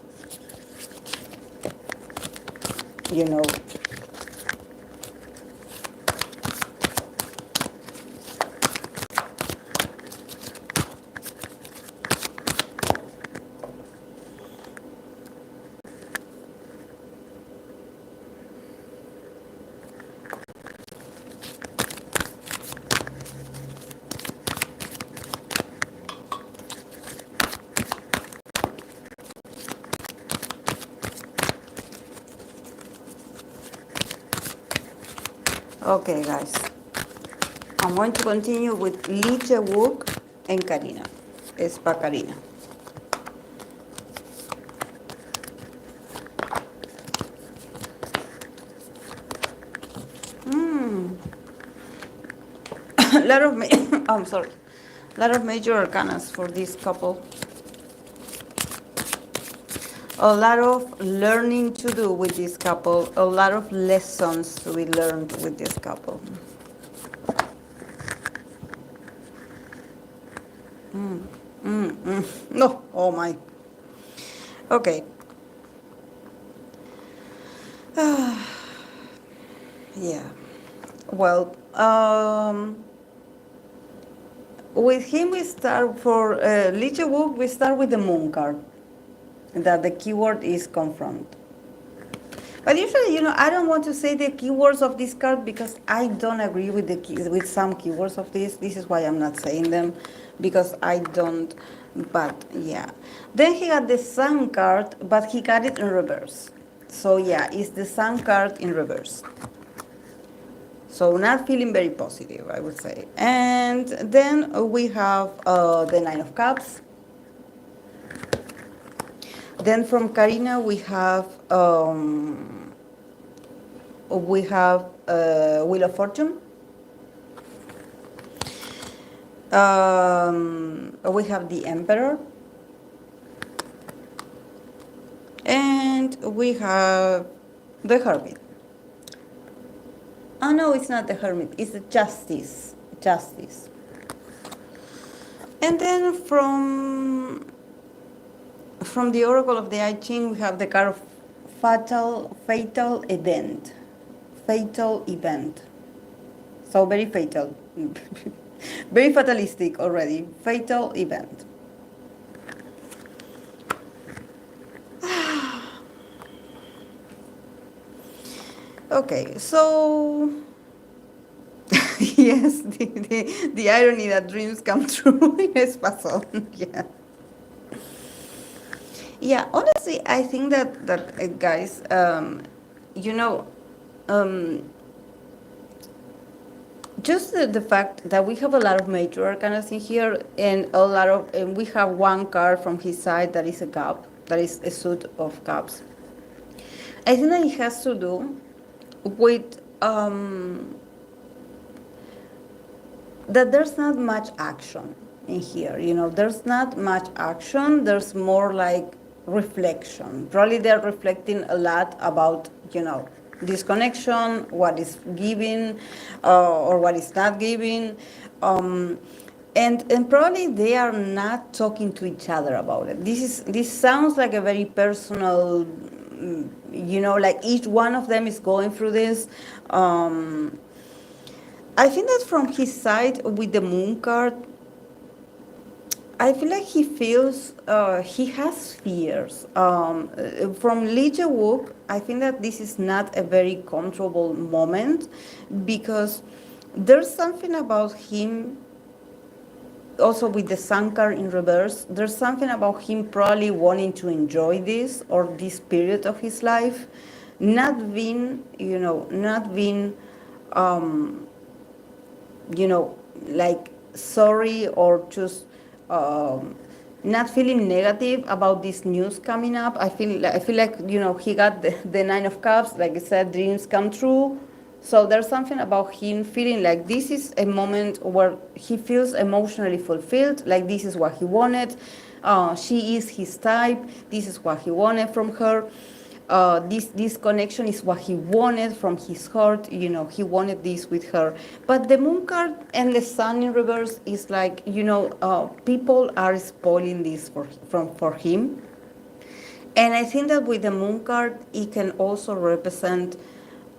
Okay, guys. I'm going to continue with Lee Jong Suk and Karina. Es para Karina. I'm sorry. A lot of major arcanas for this couple. A lot of learning to do with this couple. A lot of lessons to be learned with this couple. No, oh my. Okay. Yeah. Well, with him we start for Lee Jong Suk, we start with the moon card. That the keyword is confront. But usually, I don't want to say the keywords of this card because I don't agree with with some keywords of this. This is why I'm not saying them, because I don't But yeah. Then he got the Sun card, but he got it in reverse. So yeah, it's the Sun card in reverse. So not feeling very positive, I would say. And then we have the Nine of Cups. Then from Karina we have Wheel of Fortune. We have the Emperor. And we have the Hermit. Oh no, it's not the Hermit, it's the Justice. Justice. And then from the Oracle of the I Ching, we have the card of fatal event. Fatal event. So very fatal. Very fatalistic already. Fatal event. Okay, so yes, the irony that dreams come true in Espasol. Yeah. Yeah, honestly, I think that guys, you know, just the fact that we have a lot of major arcana in here, and we have one card from his side that is a cup, that is a suit of cups. I think that it has to do with that there's not much action in here. You know, there's not much action. There's more like reflection. Probably they're reflecting a lot about, you know, disconnection, what is giving or what is not giving. And probably they are not talking to each other about it. This sounds like a very personal, you know, like each one of them is going through this. I think that from his side with the Moon card, I feel like he feels he has fears. From Lee Jong Suk, I think that this is not a very comfortable moment because there's something about him. Also with the Sun card in reverse, there's something about him probably wanting to enjoy this or this period of his life, not being, you know, like sorry or just not feeling negative about this news coming up. I feel like, you know, he got the Nine of Cups, like I said, dreams come true. So there's something about him feeling like this is a moment where he feels emotionally fulfilled, like this is what he wanted. She is his type. This is what he wanted from her. This connection is what he wanted from his heart. You know, he wanted this with her. But the Moon card and the Sun in reverse is like, you know, people are spoiling this for him. And I think that with the Moon card, it can also represent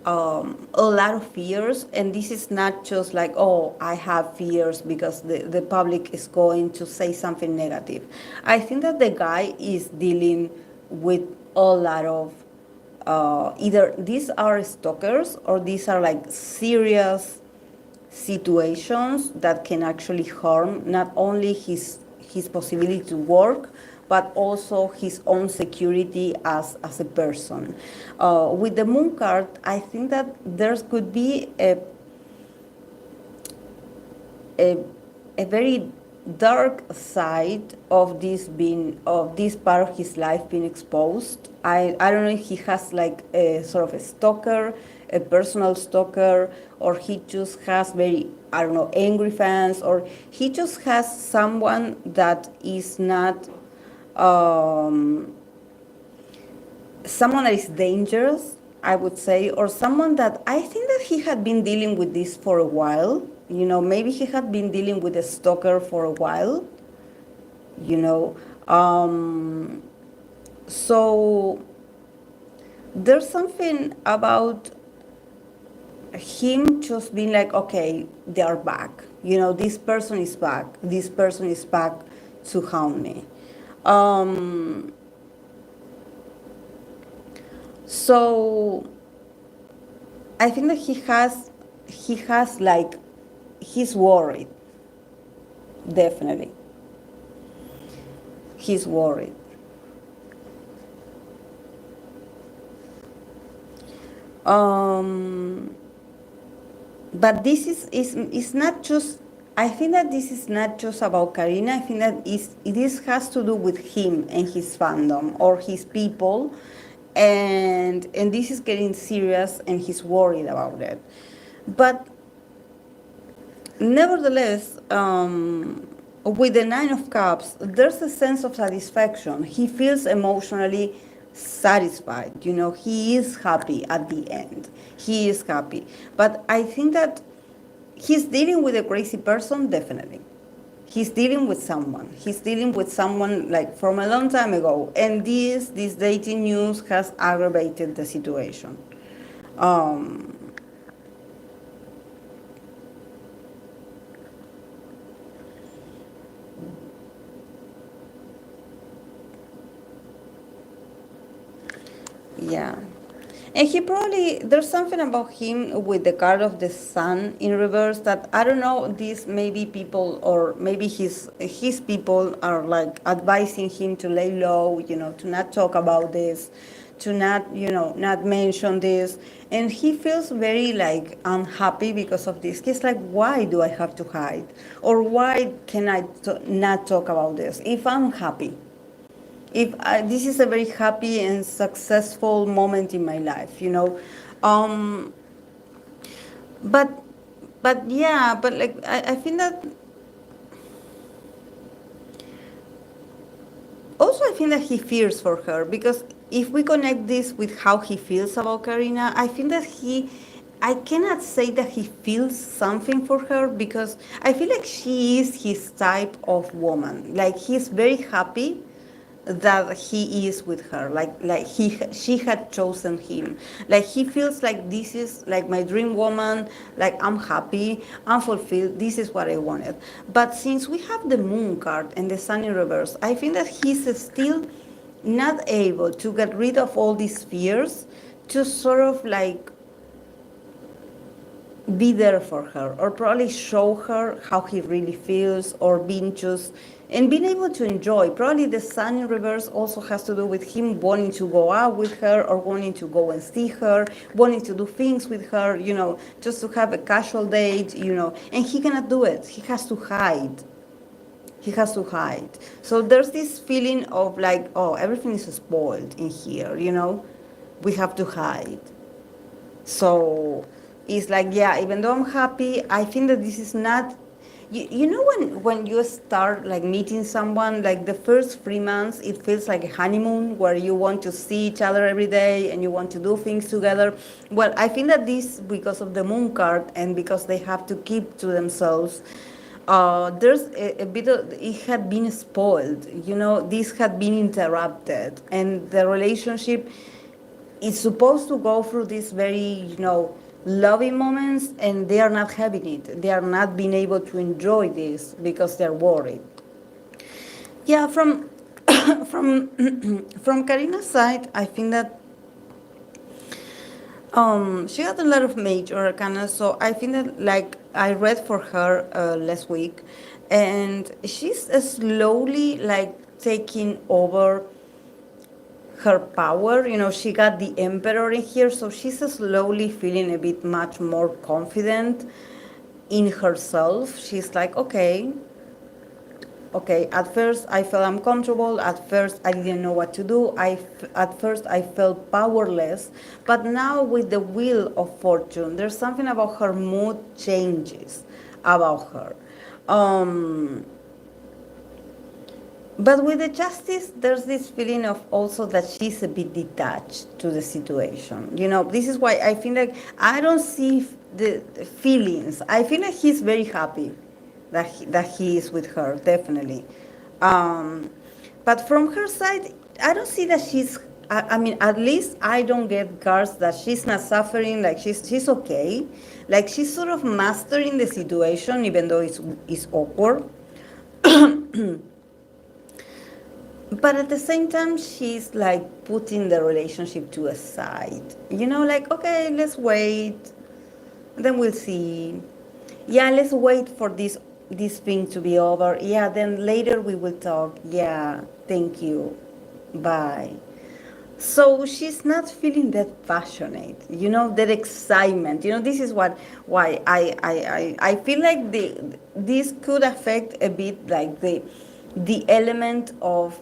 a lot of fears, and this is not just like, oh, I have fears because the public is going to say something negative. I think that the guy is dealing with a lot of either these are stalkers or these are like serious situations that can actually harm not only his possibility to work, but also his own security as a person. With the Moon card, I think that there could be a very dark side of this part of his life being exposed. I don't know if he has like a sort of a stalker, a personal stalker, or he just has very, I don't know, angry fans, or he just has someone that is not someone that is dangerous, I would say, or someone that I think that he had been dealing with this for a while. You know, maybe he had been dealing with a stalker for a while, you know. So there's something about him just being like, okay, they are back. You know, this person is back. This person is back to harm me. So I think that he has like, he's worried, definitely. He's worried. But this is not just, I think that this is not just about Karina. I think that this has to do with him and his fandom or his people. And this is getting serious and he's worried about it. But nevertheless, with the Nine of Cups, there's a sense of satisfaction. He feels emotionally satisfied. You know, he is happy at the end. He is happy. But I think that he's dealing with a crazy person, definitely. He's dealing with someone. He's dealing with someone like from a long time ago. And this dating news has aggravated the situation. Yeah. And he probably, there's something about him with the card of the sun in reverse that, I don't know, these maybe people or maybe his people are like advising him to lay low, you know, to not talk about this, to not, you know, not mention this. And he feels very like unhappy because of this. He's like, why do I have to hide? Or why can I not talk about this if I'm happy? If this is a very happy and successful moment in my life, you know, but yeah, but like I think that also I think that he fears for her because if we connect this with how he feels about Karina, I think that I cannot say that he feels something for her because I feel like she is his type of woman. Like he's very happy that he is with her, like she had chosen him, like he feels like this is like my dream woman, like I'm happy, I'm fulfilled, this is what I wanted. But since we have the moon card and the sun in reverse, I think that he's still not able to get rid of all these fears to sort of like be there for her or probably show her how he really feels or being just and being able to enjoy. Probably the sun in reverse also has to do with him wanting to go out with her or wanting to go and see her, wanting to do things with her, you know, just to have a casual date, you know, and he cannot do it. He has to hide. He has to hide. So there's this feeling of like, oh, everything is spoiled in here, you know, we have to hide. So it's like, yeah, even though I'm happy, I think that this is not, you know, when you start like meeting someone, like the first 3 months, it feels like a honeymoon where you want to see each other every day and you want to do things together. Well, I think that this, because of the moon card and because they have to keep to themselves, there's a bit of, it had been spoiled, you know, this had been interrupted and the relationship is supposed to go through these very, you know, loving moments, and they are not having it. They are not being able to enjoy this because they're worried. Yeah, from from Karina's side, I think that she had a lot of major arcana, so I think that like I read for her last week, and she's slowly like taking over her power. You know, she got the emperor in here, so she's slowly feeling a bit much more confident in herself. She's like, okay, at first I felt uncomfortable, at first I didn't know what to do, at first I felt powerless, but now with the wheel of fortune, there's something about her mood changes about her. But with the justice, there's this feeling of also that she's a bit detached to the situation. You know, this is why I feel like I don't see the feelings. I feel like he's very happy that he is with her, definitely. But from her side, I don't see that she's, I mean, at least I don't get cards that she's not suffering, like she's okay. Like she's sort of mastering the situation, even though it's awkward. But at the same time, she's like putting the relationship to a side. You know, like, okay, let's wait, then we'll see. Yeah, let's wait for this this thing to be over. Yeah, then later we will talk. Yeah, thank you. Bye. So she's not feeling that passionate, that excitement. This is why I feel like this could affect a bit like the element of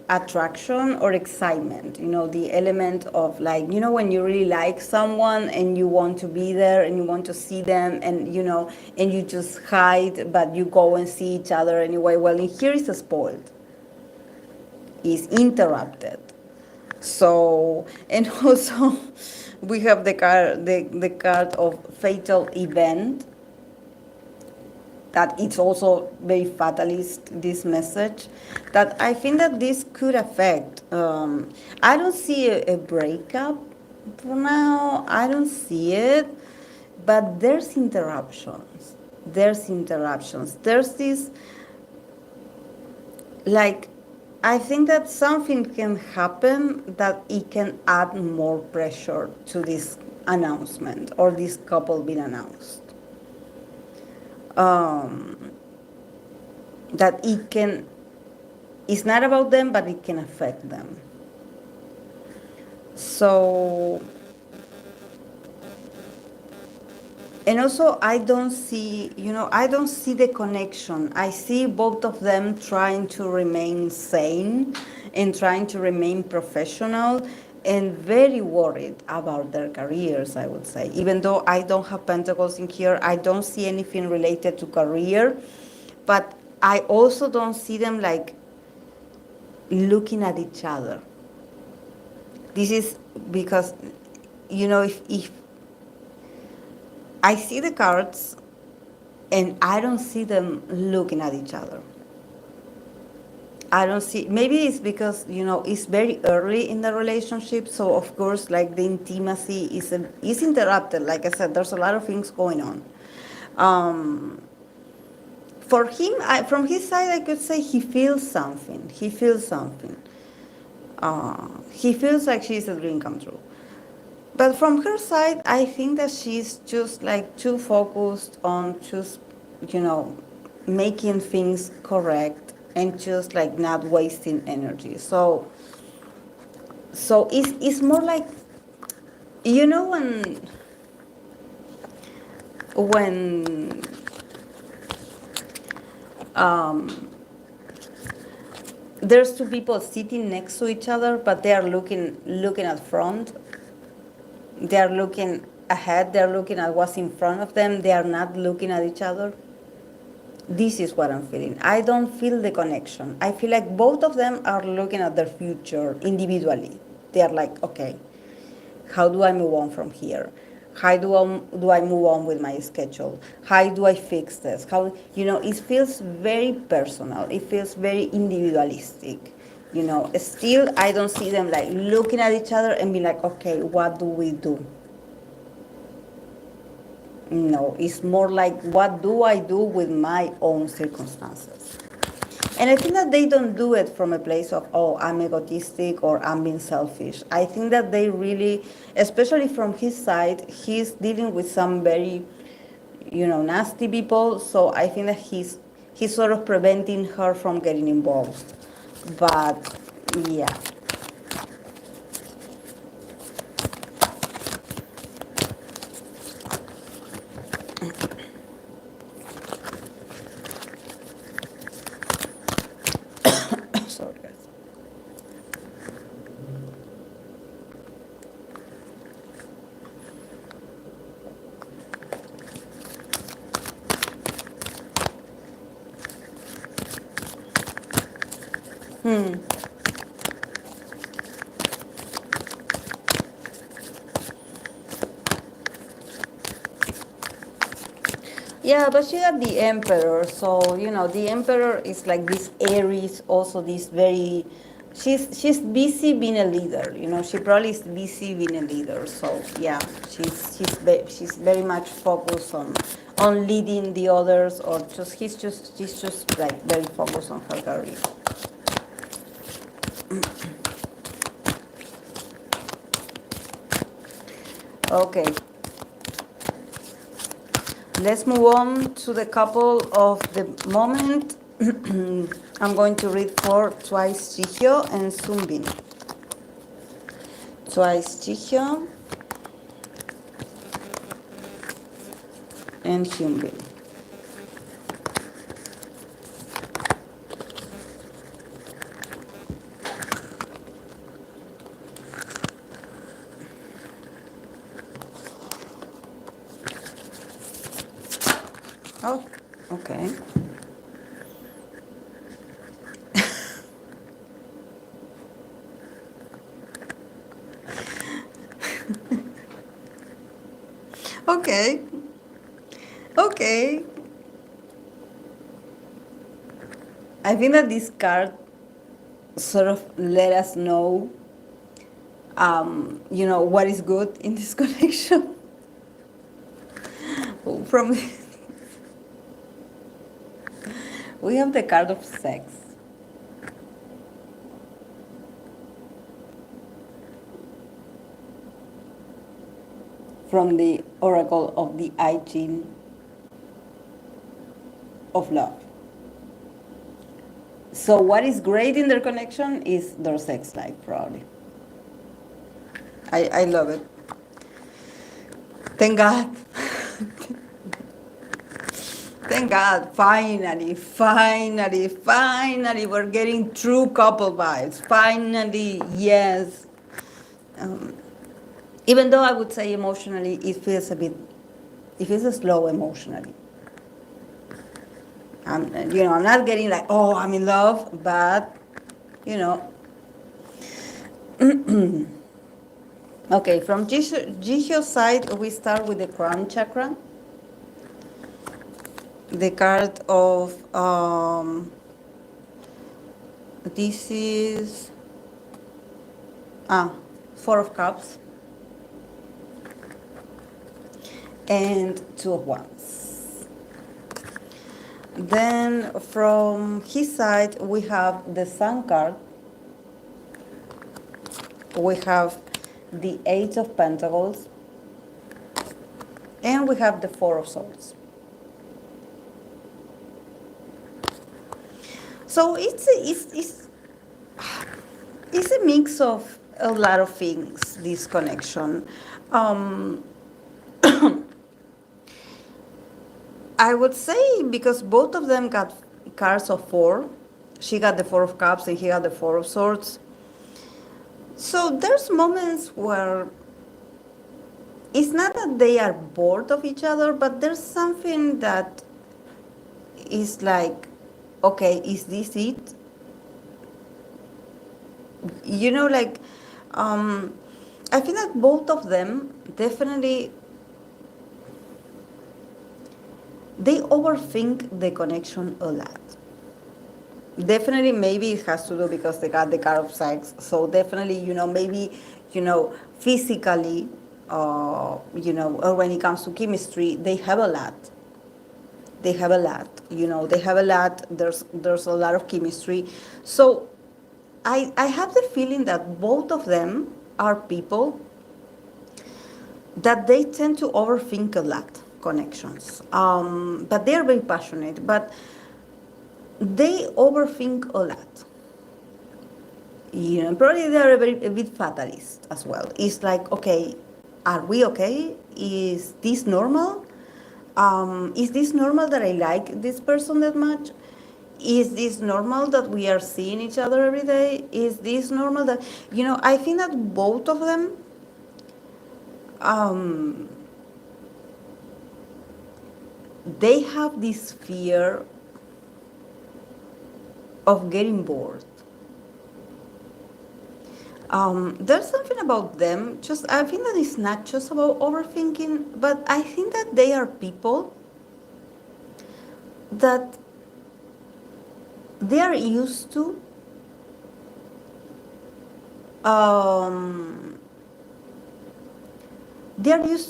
attraction or excitement, the element of like, when you really like someone and you want to be there and you want to see them and, and you just hide, but you go and see each other anyway. Well, in here is spoiled, is interrupted. So, and also we have the card of fatal event, that it's also very fatalist, this message, that I think that this could affect. I don't see a breakup for now. I don't see it, but there's interruptions. There's this, like, I think that something can happen that it can add more pressure to this announcement or this couple being announced. That it's not about them, but it can affect them. So, and also I don't see the connection. I see both of them trying to remain sane and trying to remain professional and very worried about their careers, I would say. Even though I don't have pentacles in here, I don't see anything related to career, but I also don't see them like looking at each other. This is because, if I see the cards and I don't see them looking at each other. I don't see, maybe it's because, it's very early in the relationship, so of course, like the intimacy is interrupted. Like I said, there's a lot of things going on. For him, from his side, I could say he feels something. He feels like she's a dream come true. But from her side, I think that she's just like too focused on just, making things correct and just like not wasting energy. So it's more like, when there's two people sitting next to each other, but they are looking at front. They are looking ahead. They are looking at what's in front of them. They are not looking at each other. This is what I'm feeling. I don't feel the connection. I feel like both of them are looking at their future individually. They are like, okay, how do I move on from here? How do I move on with my schedule? How do I fix this? It feels very personal. It feels very individualistic. Still, I don't see them like looking at each other and be like, okay, what do we do? No, it's more like, what do I do with my own circumstances? And I think that they don't do it from a place of, oh, I'm egotistic or I'm being selfish. I think that they really, especially from his side, he's dealing with some very, nasty people. So I think that he's sort of preventing her from getting involved. But, yeah. Sorry, guys. Yeah, but she got the Emperor, so the Emperor is like this Aries, also this very. She's busy being a leader. She probably is busy being a leader. So yeah, she's very much focused on leading the others, or she's just like very focused on her career. Okay. let's move on to the couple of the moment. I'm going to read for twice Jihyo and Sungjin. Twice Jihyo and Hyun. Oh, okay. Okay. Okay. I think that this card sort of let us know, what is good in this connection. From we have the card of sex. From the oracle of the Ye Jin of love. So what is great in their connection is their sex life, probably. I love it. Thank God. Thank God. Finally, we're getting true couple vibes. Finally, yes. Even though I would say emotionally, it feels slow emotionally. I'm not getting like, oh, I'm in love, but, Okay, from Jihyo's side, we start with the crown chakra. The card of, this is, Four of Cups and Two of Wands. Then from his side, we have the Sun card. We have the Eight of Pentacles, and we have the Four of Swords. So it's a mix of a lot of things, this connection. I would say because both of them got cards of four. She got the Four of Cups and he got the Four of Swords. So there's moments where it's not that they are bored of each other, but there's something that is like, okay, is this it? I think that both of them definitely, they overthink the connection a lot. Definitely, maybe it has to do because they got the card of sex. So definitely, maybe, physically, or when it comes to chemistry, they have a lot. They have a lot. There's a lot of chemistry. So I have the feeling that both of them are people that they tend to overthink a lot connections. But they are very passionate. But they overthink a lot. Probably they are a bit fatalist as well. It's like, okay, are we okay? Is this normal? Is this normal that I like this person that much? Is this normal that we are seeing each other every day? Is this normal that, I think that both of them, they have this fear of getting bored. There's something about them, I think that it's not just about overthinking, but I think that they are people that they are used to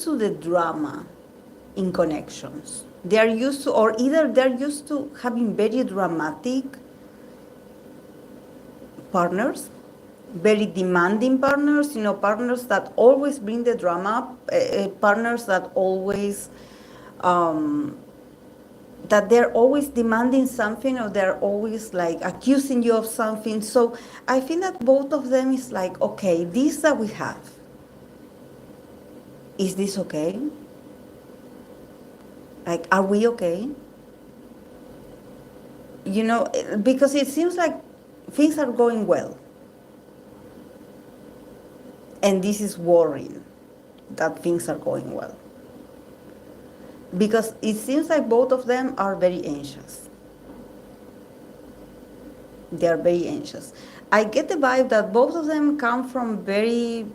the drama in connections. They are used to, or either they're used to having very dramatic partners, very demanding partners, partners that always bring the drama, partners that always that they're always demanding something, or they're always like accusing you of something. So I think that both of them is like, okay, this that we have, is this okay? Like, are we okay? You know, because it seems like things are going well. And this is worrying that things are going well. Because it seems like both of them are very anxious. They are very anxious. I get the vibe that both of them come from very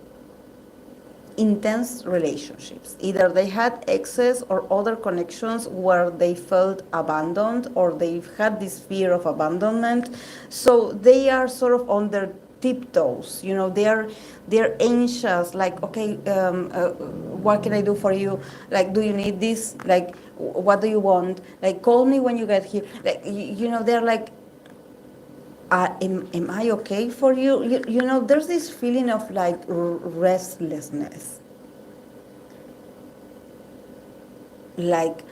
intense relationships. Either they had exes or other connections where they felt abandoned, or they've had this fear of abandonment. So they are sort of on their tiptoes. You know, they're anxious. Like, okay, what can I do for you? Like, do you need this? Like, what do you want? Like, call me when you get here. Like, you know, they're like, am I okay for you? You know, there's this feeling of like restlessness. Like,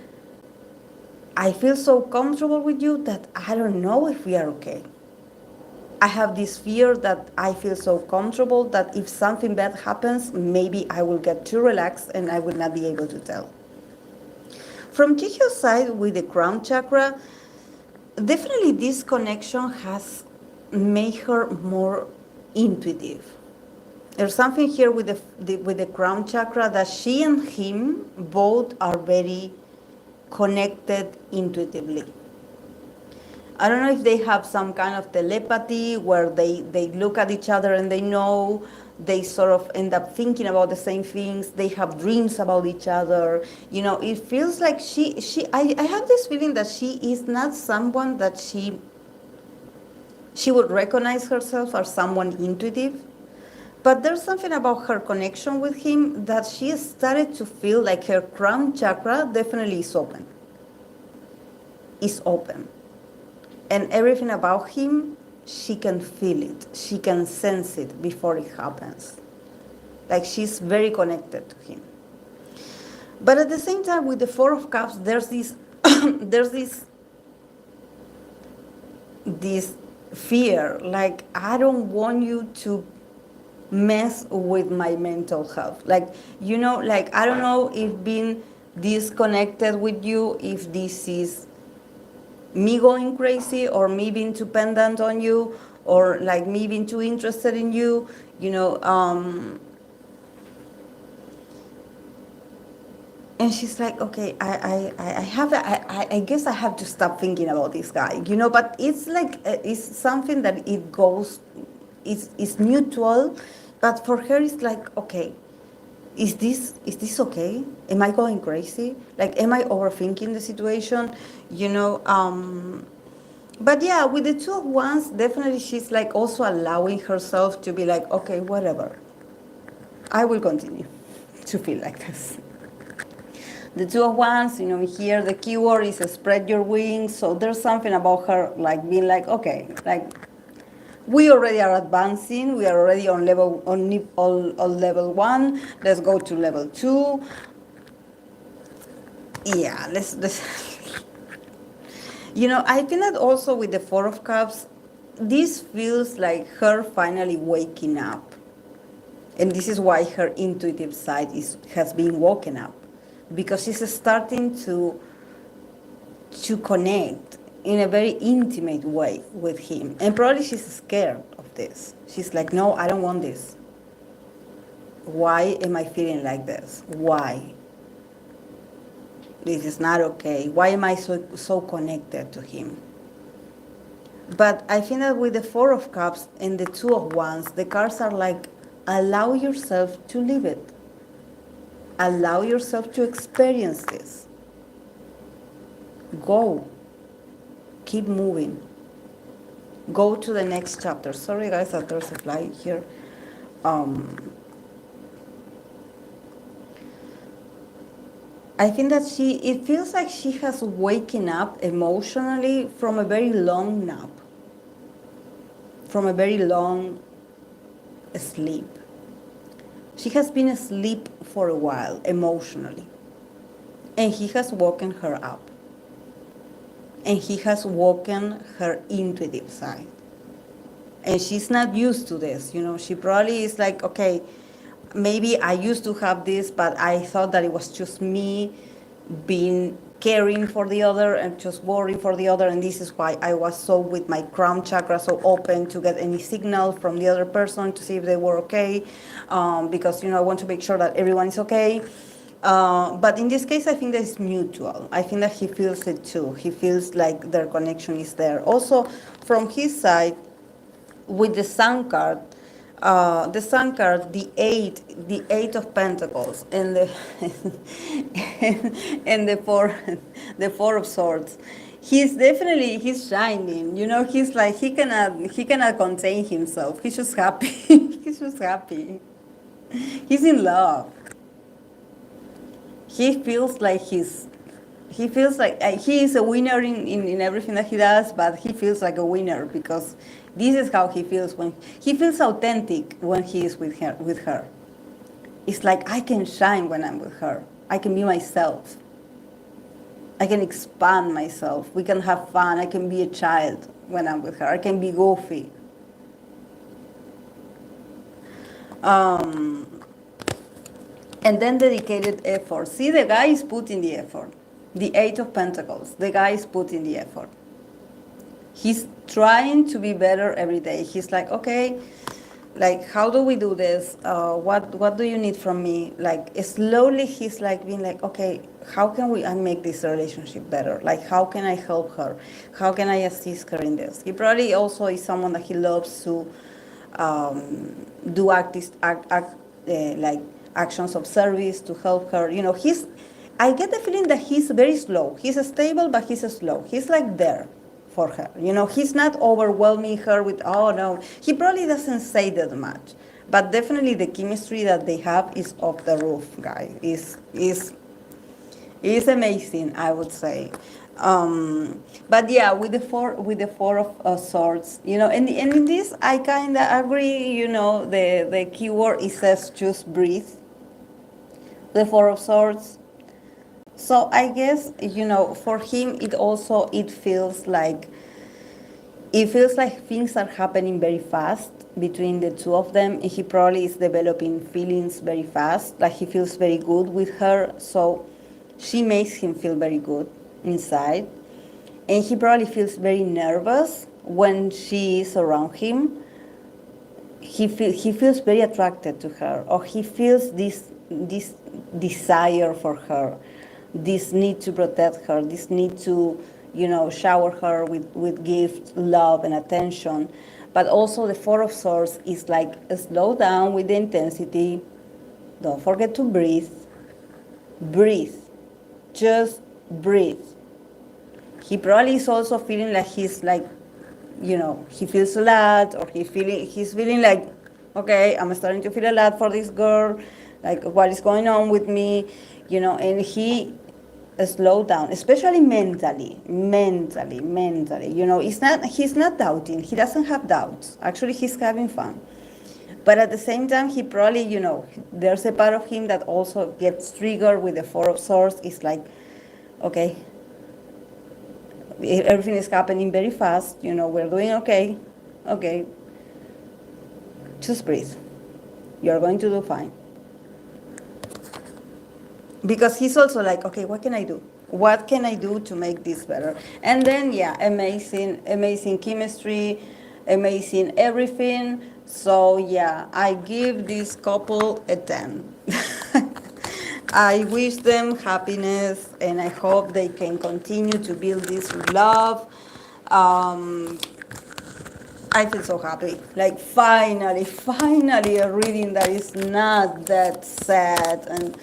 I feel so comfortable with you that I don't know if we are okay. I have this fear that I feel so comfortable that if something bad happens, maybe I will get too relaxed and I will not be able to tell. From Jihyo's side, with the crown chakra, definitely this connection has made her more intuitive. There's something here with the crown chakra that she and him both are very connected intuitively. I don't know if they have some kind of telepathy where they look at each other and they know, they sort of end up thinking about the same things, they have dreams about each other. You know, it feels like I have this feeling that she is not someone that she would recognize herself as someone intuitive. But there's something about her connection with him that she started to feel like her crown chakra definitely is open. Is open. And everything about him, she can feel it. She can sense it before it happens. Like, she's very connected to him. But at the same time, with the Four of Cups, there's this this fear. Like, I don't want you to mess with my mental health. Like, you know, like, I don't know if being disconnected with you, if this is me going crazy, or me being too dependent on you, or like me being too interested in you, you know. And she's like, okay, I guess I have to stop thinking about this guy, you know. But it's like, it's something that it goes, it's mutual, but for her it's like, okay, is this okay? Am I going crazy? Like, am I overthinking the situation? You know. But yeah, with the Two of Wands, definitely she's like also allowing herself to be like, okay, whatever. I will continue to feel like this. The Two of Wands, you know, here the keyword is spread your wings. So there's something about her like being like, okay, like, we already are advancing. We are already on level on level 1. Let's go to level 2. Yeah, let's you know, I think that also with the Four of Cups, this feels like her finally waking up. And this is why her intuitive side has been woken up. Because she's starting to connect in a very intimate way with him. And probably she's scared of this. She's like, no, I don't want this. Why am I feeling like this? Why? This is not okay. Why am I so connected to him? But I think that with the Four of Cups and the Two of Wands, the cards are like, allow yourself to live it. Allow yourself to experience this. Go. Keep moving. Go to the next chapter. Sorry guys that there's a fly here. I think that it feels like she has waken up emotionally from a very long nap. From a very long sleep. She has been asleep for a while, emotionally. And he has woken her up. And he has woken her intuitive side. And she's not used to this, She probably is like, okay, maybe I used to have this, but I thought that it was just me being caring for the other and just worrying for the other, and this is why I was so with my crown chakra so open to get any signal from the other person to see if they were okay, because I want to make sure that everyone is okay. But in this case, I think that it's mutual. I think that he feels it too. He feels like their connection is there. Also, from his side, with the Sun card, the eight of Pentacles, and the and the Four of Swords. He's shining. He's like he cannot contain himself. He's just happy. He's just happy. He's in love. He feels like he is a winner in everything that he does, but he feels like a winner because this is how he feels when he feels authentic when he is with her. It's like I can shine when I'm with her. I can be myself. I can expand myself. We can have fun. I can be a child when I'm with her. I can be goofy. And then dedicated effort. See, the guy is putting the effort. The Eight of Pentacles. The guy is putting the effort. He's trying to be better every day. He's like, okay, like, how do we do this? What do you need from me? Like, slowly he's like being like, okay, how can I make this relationship better? Like, how can I help her? How can I assist her in this? He probably also is someone that he loves to do like actions of service to help her. I get the feeling that he's very slow. He's stable, but he's slow. He's like there for her. He's not overwhelming her with, oh no. He probably doesn't say that much. But definitely the chemistry that they have is off the roof, guys. Is amazing, I would say. But yeah, with the four of swords, and in this I kind of agree. The keyword, it says just breathe. The Four of Swords. So I guess for him it feels like things are happening very fast between the two of them, and he probably is developing feelings very fast. Like he feels very good with her, so she makes him feel very good inside, and he probably feels very nervous when she is around him. He feels very attracted to her, or he feels this desire for her, this need to protect her, this need to shower her with gifts, love, and attention. But also the Four of Swords is like, slow down with the intensity. Don't forget to breathe. Breathe. Just breathe. He probably is also feeling like he's like, he feels a lot, or he's feeling like, okay, I'm starting to feel a lot for this girl, like what is going on with me, and he slowed down, especially mentally. He's not doubting. He doesn't have doubts. Actually, he's having fun. But at the same time, he probably, there's a part of him that also gets triggered with the Four of Swords. It's like, okay, everything is happening very fast. We're doing okay. Okay. Just breathe. You're going to do fine. Because he's also like, okay, what can I do? What can I do to make this better? And then, yeah, amazing chemistry, amazing everything. So, yeah, I give this couple a 10. I wish them happiness, and I hope they can continue to build this love. I feel so happy. Like, finally, a reading that is not that sad. And,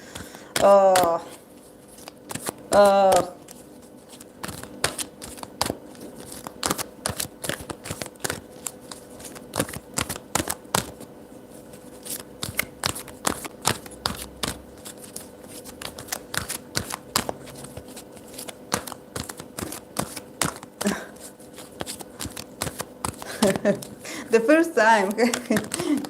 oh, the first time.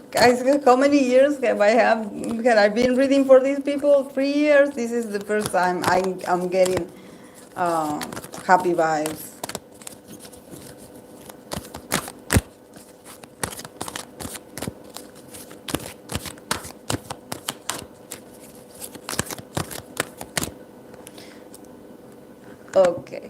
Guys, how many years have I been reading for these people? 3 years. This is the first time I'm getting happy vibes. Okay.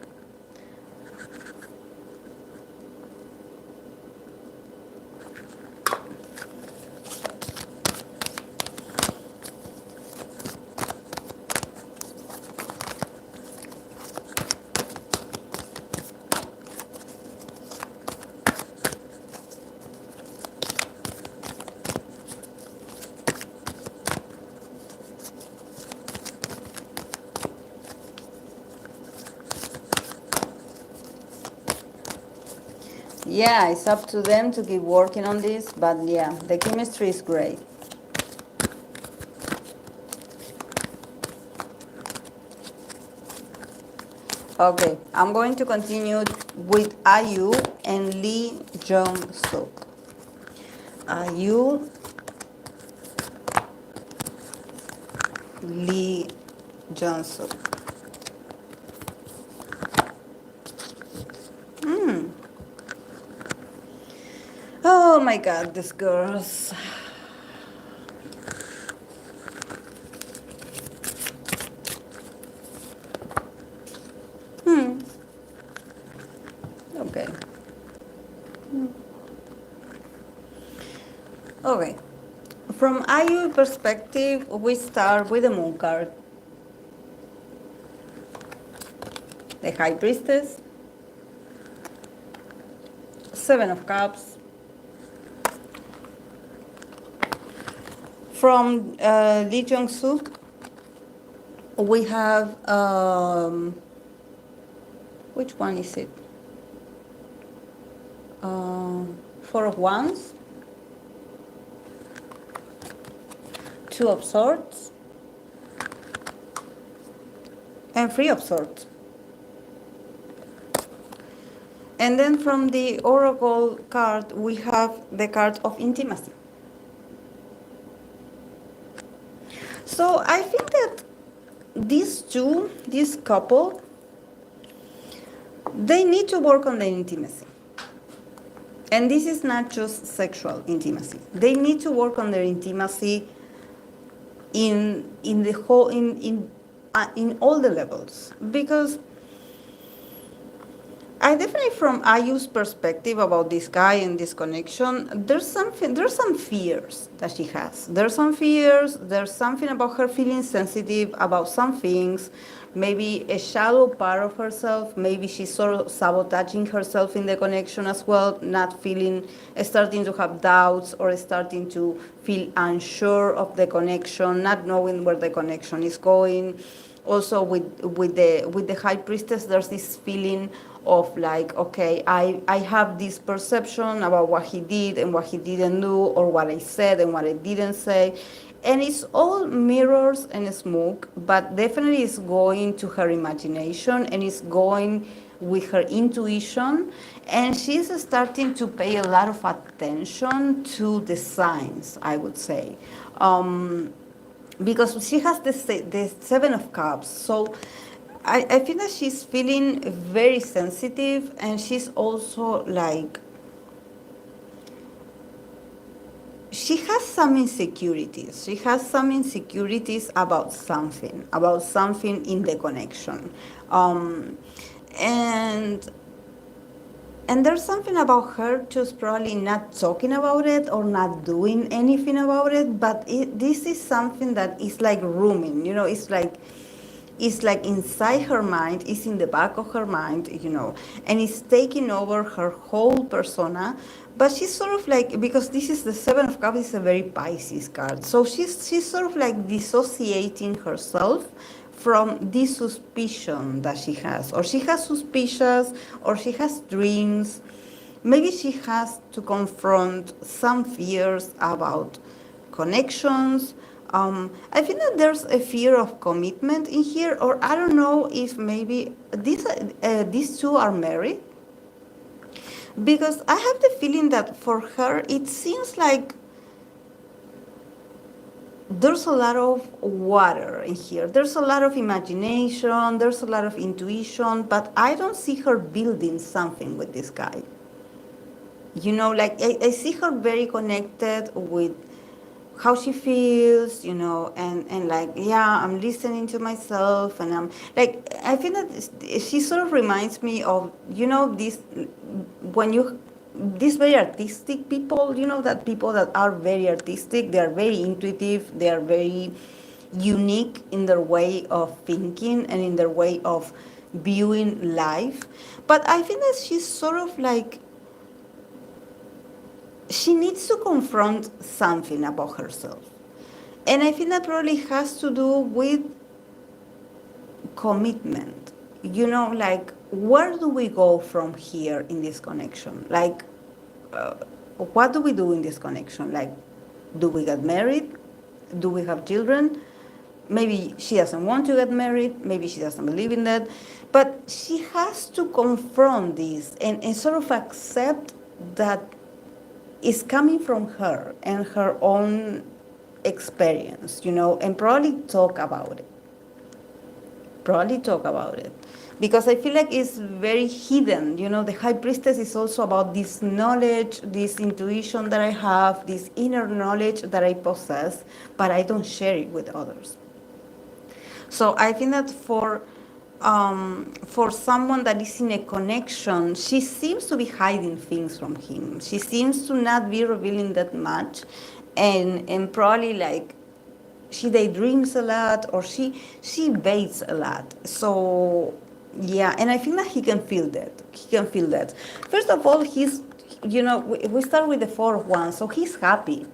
Yeah, it's up to them to keep working on this, but yeah, the chemistry is great. Okay, I'm going to continue with IU and Lee Jong Suk. IU, Lee Jong Suk. Oh my God, these girls. Okay. Okay. From IU perspective, we start with the moon card. The High Priestess. Seven of Cups. From Lee Jong Suk, we have, which one is it? Four of Wands, Two of Swords, and Three of Swords. And then from the Oracle card, we have the card of intimacy. So I think that this couple, they need to work on their intimacy. And this is not just sexual intimacy. They need to work on their intimacy in the whole in all the levels, because I definitely, from IU's perspective about this guy and this connection, there's some fears that she has. There's some fears. There's something about her feeling sensitive about some things. Maybe a shallow part of herself. Maybe she's sort of sabotaging herself in the connection as well, starting to have doubts or starting to feel unsure of the connection, not knowing where the connection is going. Also, with the High Priestess, there's this feeling of like, okay, I have this perception about what he did and what he didn't do, or what I said and what I didn't say. And it's all mirrors and smoke, but definitely it's going to her imagination and it's going with her intuition. And she's starting to pay a lot of attention to the signs, I would say. Because she has the Seven of Cups. So I feel that she's feeling very sensitive, and she's also like, she has some insecurities. She has some insecurities about something in the connection. And there's something about her just probably not talking about it or not doing anything about it, but this is something that is like rooming, it's like inside her mind, it's in the back of her mind, and it's taking over her whole persona. But she's sort of like, because this is the Seven of Cups, is a very Pisces card, so she's sort of like dissociating herself from this suspicion that she has, or she has suspicions, or she has dreams. Maybe she has to confront some fears about connections. I think that there's a fear of commitment in here, or I don't know if maybe these two are married, Because I have the feeling that for her, it seems like there's a lot of water in here. There's a lot of imagination, there's a lot of intuition, but I don't see her building something with this guy. Like I see her very connected with how she feels, and like, yeah, I'm listening to myself, and I'm like, I feel that she sort of reminds me of, this, when you, these very artistic people, that people that are very artistic, they are very intuitive, they are very unique in their way of thinking and in their way of viewing life. But I think that she's sort of like, she needs to confront something about herself. And I think that probably has to do with commitment. Like, where do we go from here in this connection? Like, uh, what do we do in this connection? Like, do we get married? Do we have children? Maybe she doesn't want to get married. Maybe she doesn't believe in that. But she has to confront this and sort of accept that it's coming from her and her own experience, and probably talk about it. Probably talk about it. Because I feel like it's very hidden. The high priestess is also about this knowledge, this intuition that I have, this inner knowledge that I possess, but I don't share it with others. So I think that for someone that is in a connection, she seems to be hiding things from him. She seems to not be revealing that much, and probably like she daydreams a lot, or she baits a lot. So yeah, and I think that he can feel that. He can feel that. First of all, he's, we start with the 4 of Wands, so he's happy.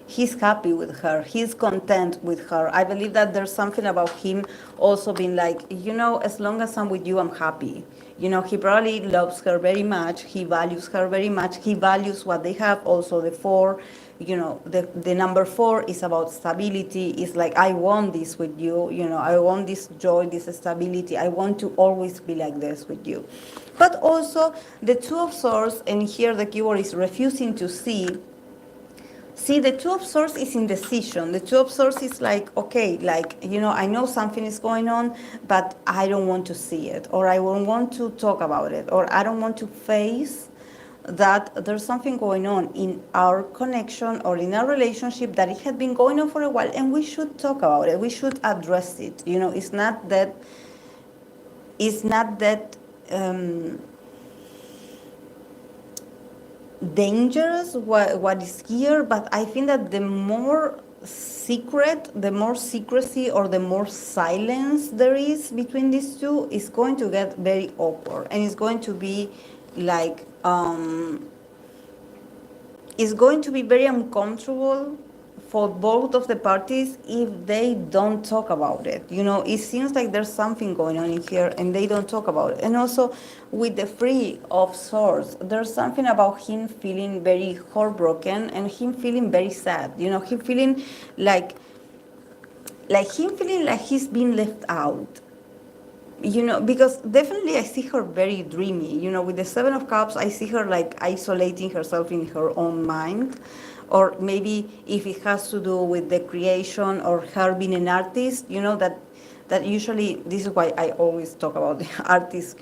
He's happy with her. He's content with her. I believe that there's something about him also being like, as long as I'm with you, I'm happy. He probably loves her very much. He values her very much. He values what they have. Also, the 4, the number 4 is about stability. It's like, I want this with you. I want this joy, this stability. I want to always be like this with you. But also, the 2 of Swords, and here the keyword is refusing to see. See, the 2 of Swords is indecision. The 2 of Swords is like, okay, like, I know something is going on, but I don't want to see it, or I don't want to talk about it, or I don't want to face that there's something going on in our connection or in our relationship that it had been going on for a while, and we should talk about it. We should address it. It's not that, dangerous what is here, but I think that the more secrecy, or the more silence there is between these two, is going to get very awkward, and it's going to be like, it's going to be very uncomfortable for both of the parties if they don't talk about it. It seems like there's something going on in here and they don't talk about it. And also with the 3 of Swords, there's something about him feeling very heartbroken and him feeling very sad. Him feeling like he's been left out. Because definitely I see her very dreamy. With the 7 of Cups, I see her like isolating herself in her own mind. Or maybe if it has to do with the creation or her being an artist, that usually, this is why I always talk about the artist,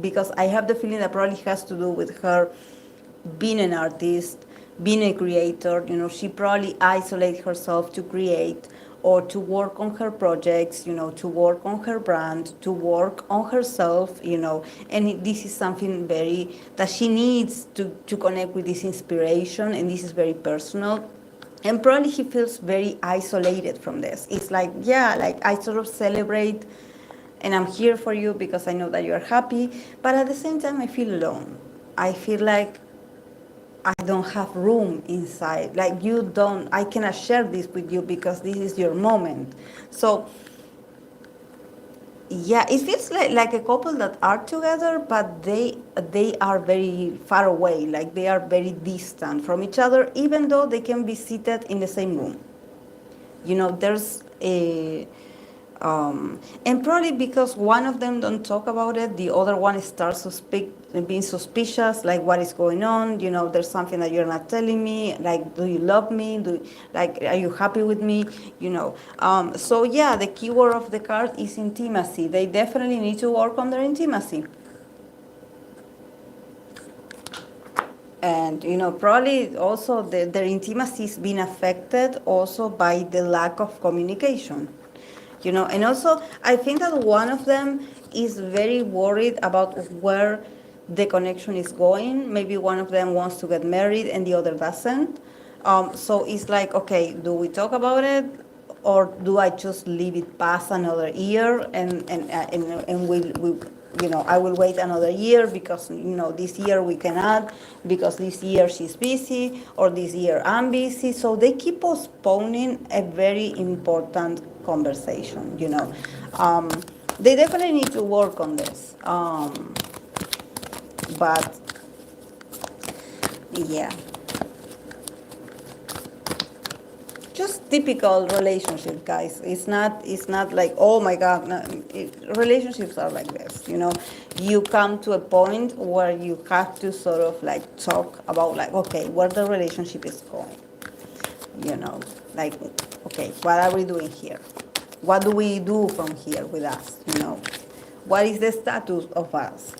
because I have the feeling that probably has to do with her being an artist, being a creator. She probably isolates herself to create, or to work on her projects, to work on her brand, to work on herself, and this is something very, that she needs to connect with this inspiration, and this is very personal. And probably he feels very isolated from this. It's like, yeah, like I sort of celebrate, and I'm here for you because I know that you're happy, but at the same time I feel alone. I feel like I don't have room inside. Like I cannot share this with you because this is your moment. So yeah, it feels like a couple that are together, but they are very far away. Like they are very distant from each other, even though they can be seated in the same room. There's a, and probably because one of them don't talk about it, the other one starts to speak being suspicious, like what is going on, there's something that you're not telling me, like do you love me, like are you happy with me, so yeah, the keyword of the card is intimacy. They definitely need to work on their intimacy. And probably also their intimacy is being affected also by the lack of communication. And also I think that one of them is very worried about where the connection is going. Maybe one of them wants to get married and the other doesn't. So it's like, okay, do we talk about it, or do I just leave it past another year, and I will wait another year because this year we cannot, because this year she's busy, or this year I'm busy. So they keep postponing a very important conversation. They definitely need to work on this. But yeah, just typical relationship, guys. It's not like, oh my god, no. Relationships are like this. You come to a point where you have to sort of like talk about, like, okay, where the relationship is going. Like, okay, what are we doing here? What do we do from here with us? What is the status of us?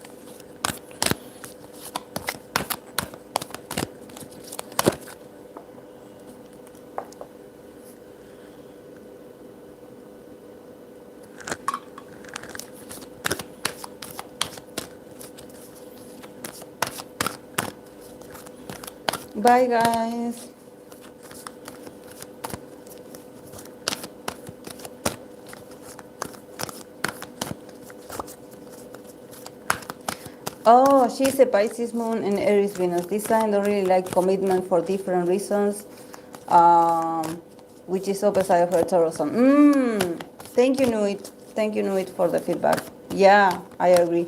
Bye, guys. Oh, she's a Pisces moon and Aries Venus. This sign don't really like commitment for different reasons, which is opposite of her Taurus sun. Thank you, Nuit. Thank you, Nuit, for the feedback. Yeah, I agree.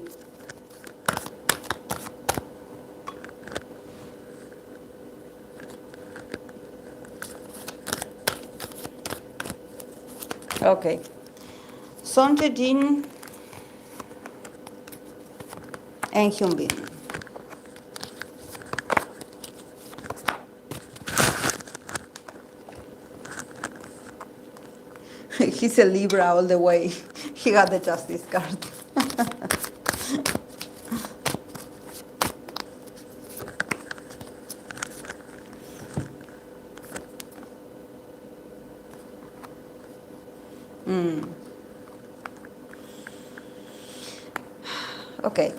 Okay. Sungjin and Hyun. He's a Libra all the way. He got the Justice card. Okay.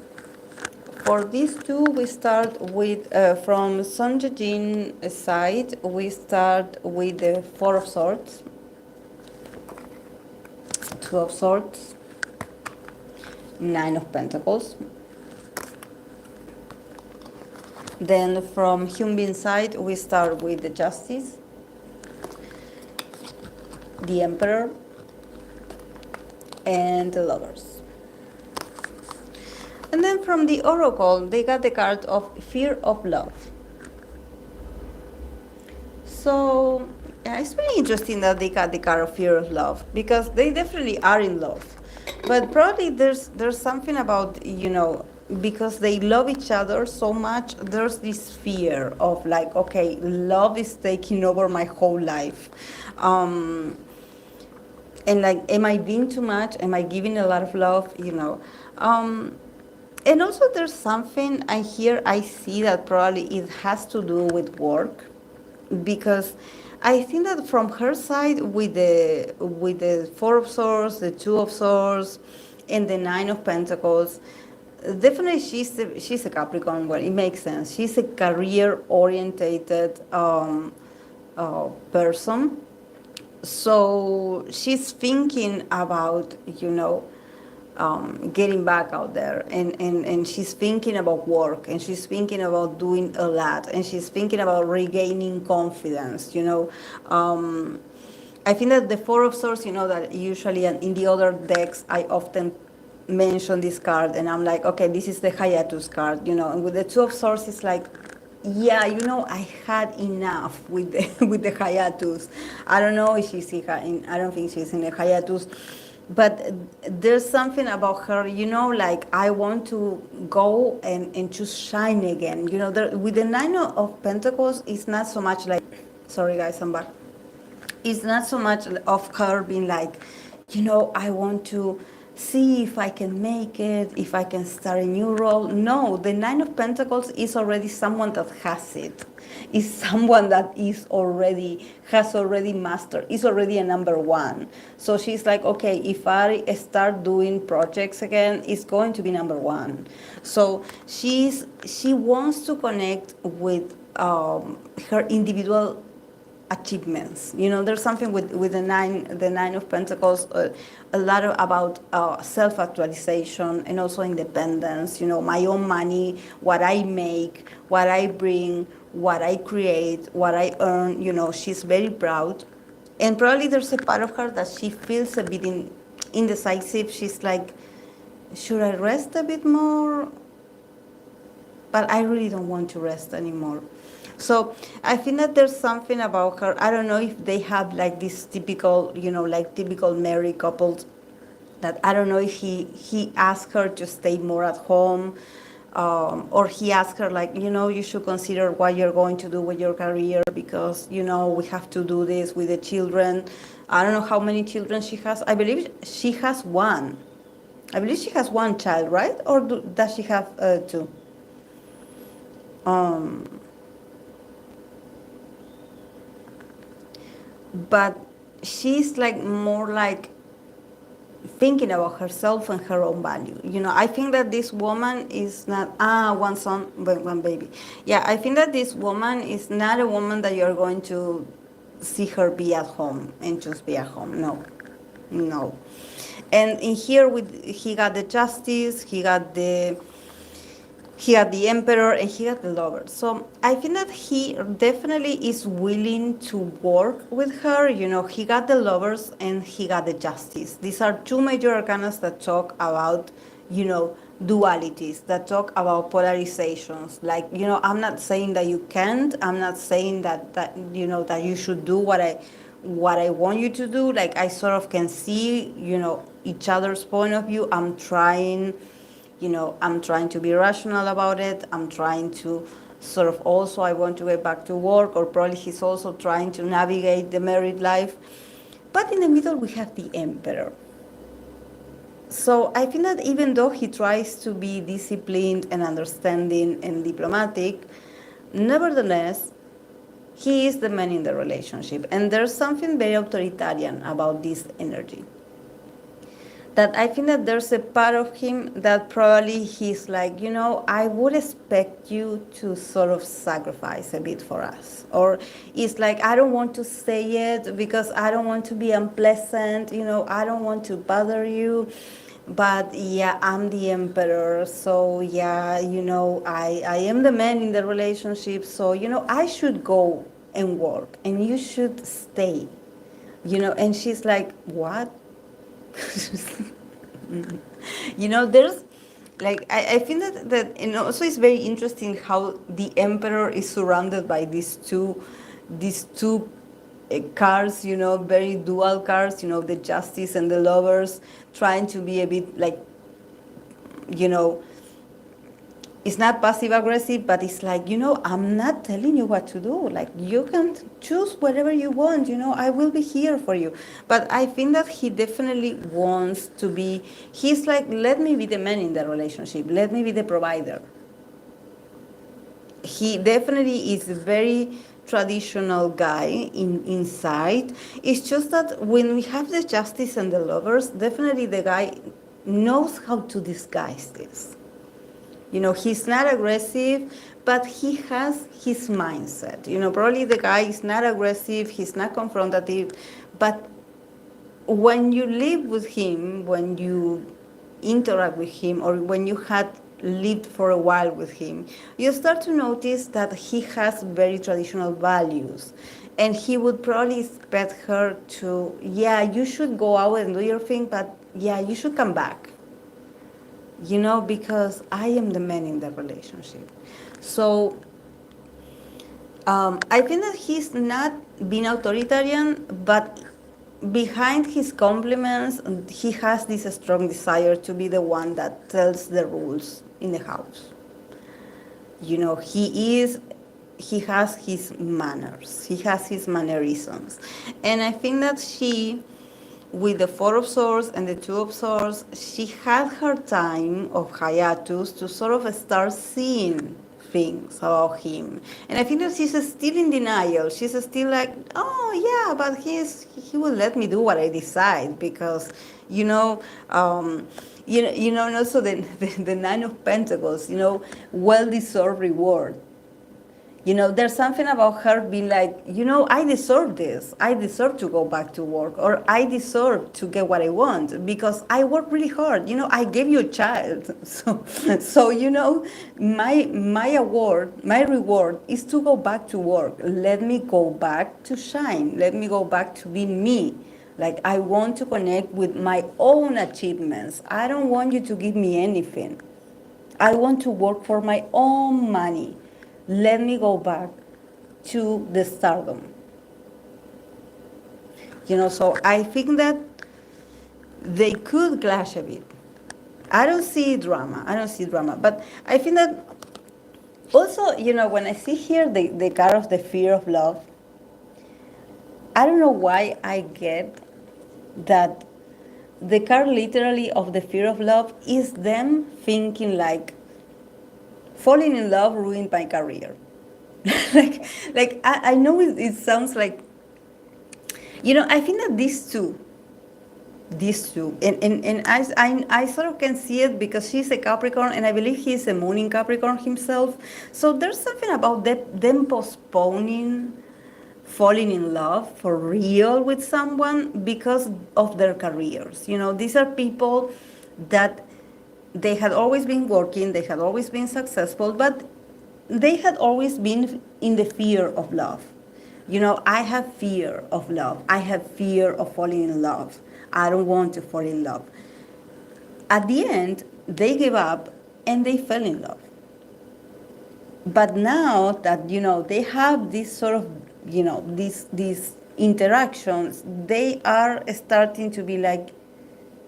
For these two, we start with, from Sungjin side, we start with the Four of Swords, Two of Swords, Nine of Pentacles. Then from Hyunbin side, we start with the Justice, the Emperor, and the Lovers. And then from the Oracle, they got the card of Fear of Love. So yeah, it's really interesting that they got the card of Fear of Love, because they definitely are in love. But probably there's something about, because they love each other so much, there's this fear of like, okay, love is taking over my whole life. And like, am I being too much? Am I giving a lot of love? And also there's something I see that probably it has to do with work, because I think that from her side, with the Four of Swords, the Two of Swords, and the Nine of Pentacles, definitely she's a Capricorn. Well, it makes sense. She's a career-orientated person. So she's thinking about, getting back out there, and she's thinking about work, and she's thinking about doing a lot, and she's thinking about regaining confidence. I think that the Four of Swords, that usually in the other decks I often mention this card, and I'm like, okay, this is the hiatus card, and with the Two of Swords, it's like, yeah, I had enough with the with the hiatus. I don't know if I don't think she's in a hiatus, but there's something about her, like I want to go and to shine again. With the Nine of Pentacles, it's not so much like, sorry guys, I'm back. It's not so much of her being like, I want to see if I can make it, if I can start a new role. No, the Nine of Pentacles is already someone that has it. Is someone that has already mastered, is already a number one. So she's like, okay, if I start doing projects again, it's going to be number one. So she wants to connect with her individual achievements. There's something with the nine of Pentacles, a lot about self-actualization and also independence. My own money, what I make, what I bring, what I create, what I earn. She's very proud, and probably there's a part of her that she feels a bit indecisive. She's like, should I rest a bit more? But I really don't want to rest anymore. So I think that there's something about her. I don't know if they have like this typical, like typical married couples, that I don't know if he asked her to stay more at home, or he asked her like, you should consider what you're going to do with your career, because, we have to do this with the children. I don't know how many children she has. I believe she has one. I believe she has one child, right? Or does she have two? But she's like more like thinking about herself and her own value. I think that this woman is not one son, one baby. Yeah, I think that this woman is not a woman that you're going to see her be at home and just be at home. No. And in here he got the Justice, he got the Emperor, and he got the Lover. So I think that he definitely is willing to work with her. He got the Lovers and he got the Justice. These are two major arcanas that talk about, dualities, that talk about polarizations. Like, I'm not saying that you can't. I'm not saying that that you should do what I want you to do. Like, I sort of can see, each other's point of view. I'm trying to be rational about it. I'm trying to sort of also, I want to get back to work, or probably he's also trying to navigate the married life. But in the middle, we have the Emperor. So I think that even though he tries to be disciplined and understanding and diplomatic, nevertheless, he is the man in the relationship. And there's something very authoritarian about this energy. That I think that there's a part of him that probably he's like, I would expect you to sort of sacrifice a bit for us. Or it's like, I don't want to say it because I don't want to be unpleasant, I don't want to bother you. But yeah, I'm the Emperor, so yeah, I am the man in the relationship, so, I should go and work and you should stay, and she's like, what? There's like, I think that and also it's very interesting how the Emperor is surrounded by these two cards, very dual cards, the Justice and the Lovers, trying to be a bit like, it's not passive aggressive, but it's like, I'm not telling you what to do. Like, you can choose whatever you want, I will be here for you. But I think that he definitely wants to be, he's like, let me be the man in the relationship. Let me be the provider. He definitely is a very traditional guy inside. It's just that when we have the Justice and the Lovers, definitely the guy knows how to disguise this. He's not aggressive, but he has his mindset. Probably the guy is not aggressive, he's not confrontative, but when you live with him, when you interact with him, or when you had lived for a while with him, you start to notice that he has very traditional values. And he would probably expect her to, yeah, you should go out and do your thing, but yeah, you should come back. Because I am the man in the relationship. So I think that he's not being authoritarian, but behind his compliments, he has this strong desire to be the one that tells the rules in the house. You know, he has his manners, he has his mannerisms. And I think that she, with the Four of Swords and the Two of Swords, she had her time of hiatus to sort of start seeing things about him. And I think that she's still in denial. She's still like, oh yeah, but he will let me do what I decide because, you know, and also the Nine of Pentacles, you know, well-deserved reward. You know, there's something about her being like, you know, I deserve this. I deserve to go back to work, or I deserve to get what I want because I work really hard. You know, I gave you a child. So you know, my award, my reward is to go back to work. Let me go back to shine. Let me go back to be me. Like, I want to connect with my own achievements. I don't want you to give me anything. I want to work for my own money. Let me go back to the stardom. You know, so I think that they could clash a bit. I don't see drama. But I think that also, you know, when I see here the card of the fear of love, I don't know why I get that the card literally of the fear of love is them thinking like, falling in love ruined my career. I know it sounds like, you know, I think that these two, and I sort of can see it because she's a Capricorn, and I believe he's a moon in Capricorn himself. So there's something about them postponing falling in love for real with someone because of their careers. You know, these are people that they had always been working, they had always been successful, but they had always been in the fear of love. You know, I have fear of love. I have fear of falling in love. I don't want to fall in love. At the end, they gave up and they fell in love. But now that, you know, they have this sort of, you know, these interactions, they are starting to be like,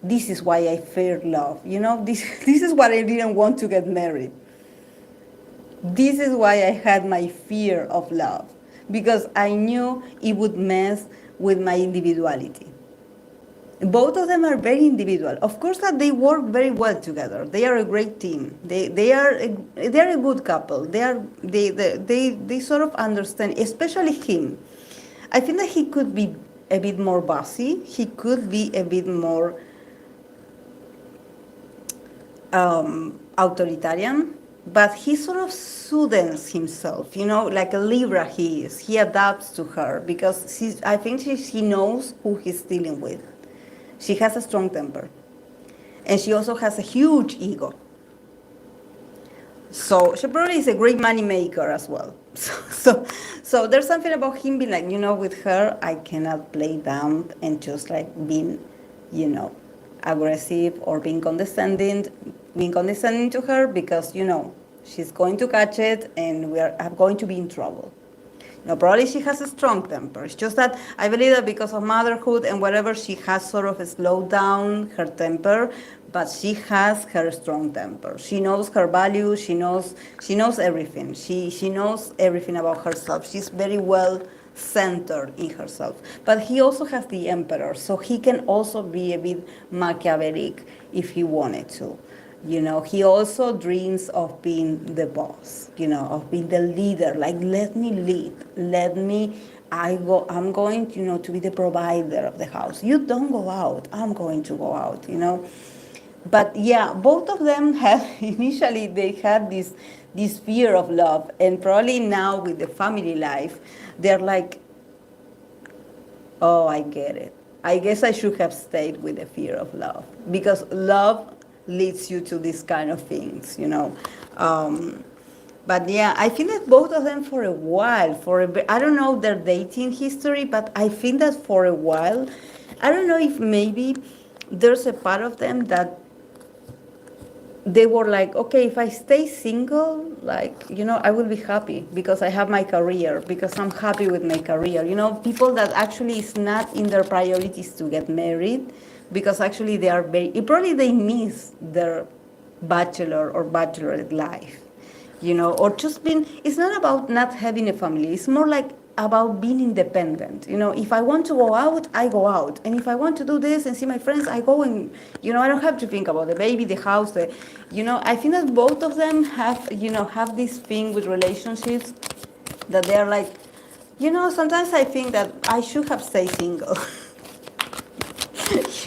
this is why I fear love. You know, this is why I didn't want to get married. This is why I had my fear of love, because I knew it would mess with my individuality. Both of them are very individual. Of course that they work very well together. They are a great team. They are a good couple. They sort of understand, especially him. I think that he could be a bit more bossy. He could be a bit more authoritarian, but he sort of soothes himself, you know, like a Libra he is. He adapts to her because I think he knows who he's dealing with. She has a strong temper, and she also has a huge ego. So she probably is a great money maker as well. So there's something about him being like, you know, with her, I cannot play dumb and just like being, you know, aggressive or being condescending to her because, you know, she's going to catch it and I'm going to be in trouble. No, probably she has a strong temper. It's just that I believe that because of motherhood and whatever, she has sort of slowed down her temper, but she has her strong temper. She knows her values. She knows everything. She knows everything about herself. She's very well centered in herself. But he also has the Emperor, so he can also be a bit Machiavellic if he wanted to. You know, he also dreams of being the boss, you know, of being the leader. Like, let me lead. I'm going, you know, to be the provider of the house. You don't go out. I'm going to go out, you know. But yeah, both of them initially they had this fear of love. And probably now with the family life, they're like, oh, I get it. I guess I should have stayed with the fear of love. Because love leads you to these kind of things, you know. But yeah, I think that both of them for a while, I don't know their dating history, but I think that for a while, I don't know if maybe there's a part of them that they were like, okay, if I stay single, like, I will be happy because I have my career, because I'm happy with my career. People that actually is not in their priorities to get married, because actually they are probably they miss their bachelor or bachelorette life, or just being, it's not about not having a family, it's more like about being independent. If I want to go out, I go out, and if I want to do this and see my friends, I go, and I don't have to think about the baby, the house, I think that both of them have this thing with relationships, that they're like, sometimes I think that I should have stayed single.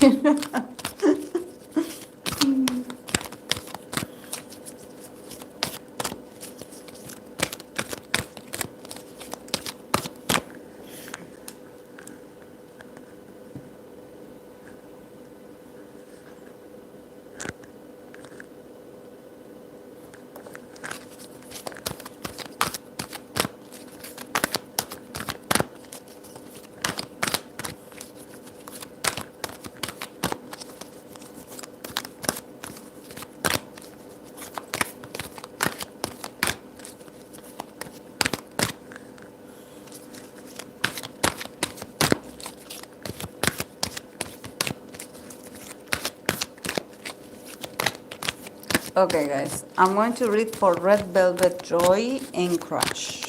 you know? Okay, guys, I'm going to read for Red Velvet, Joy, and Crush.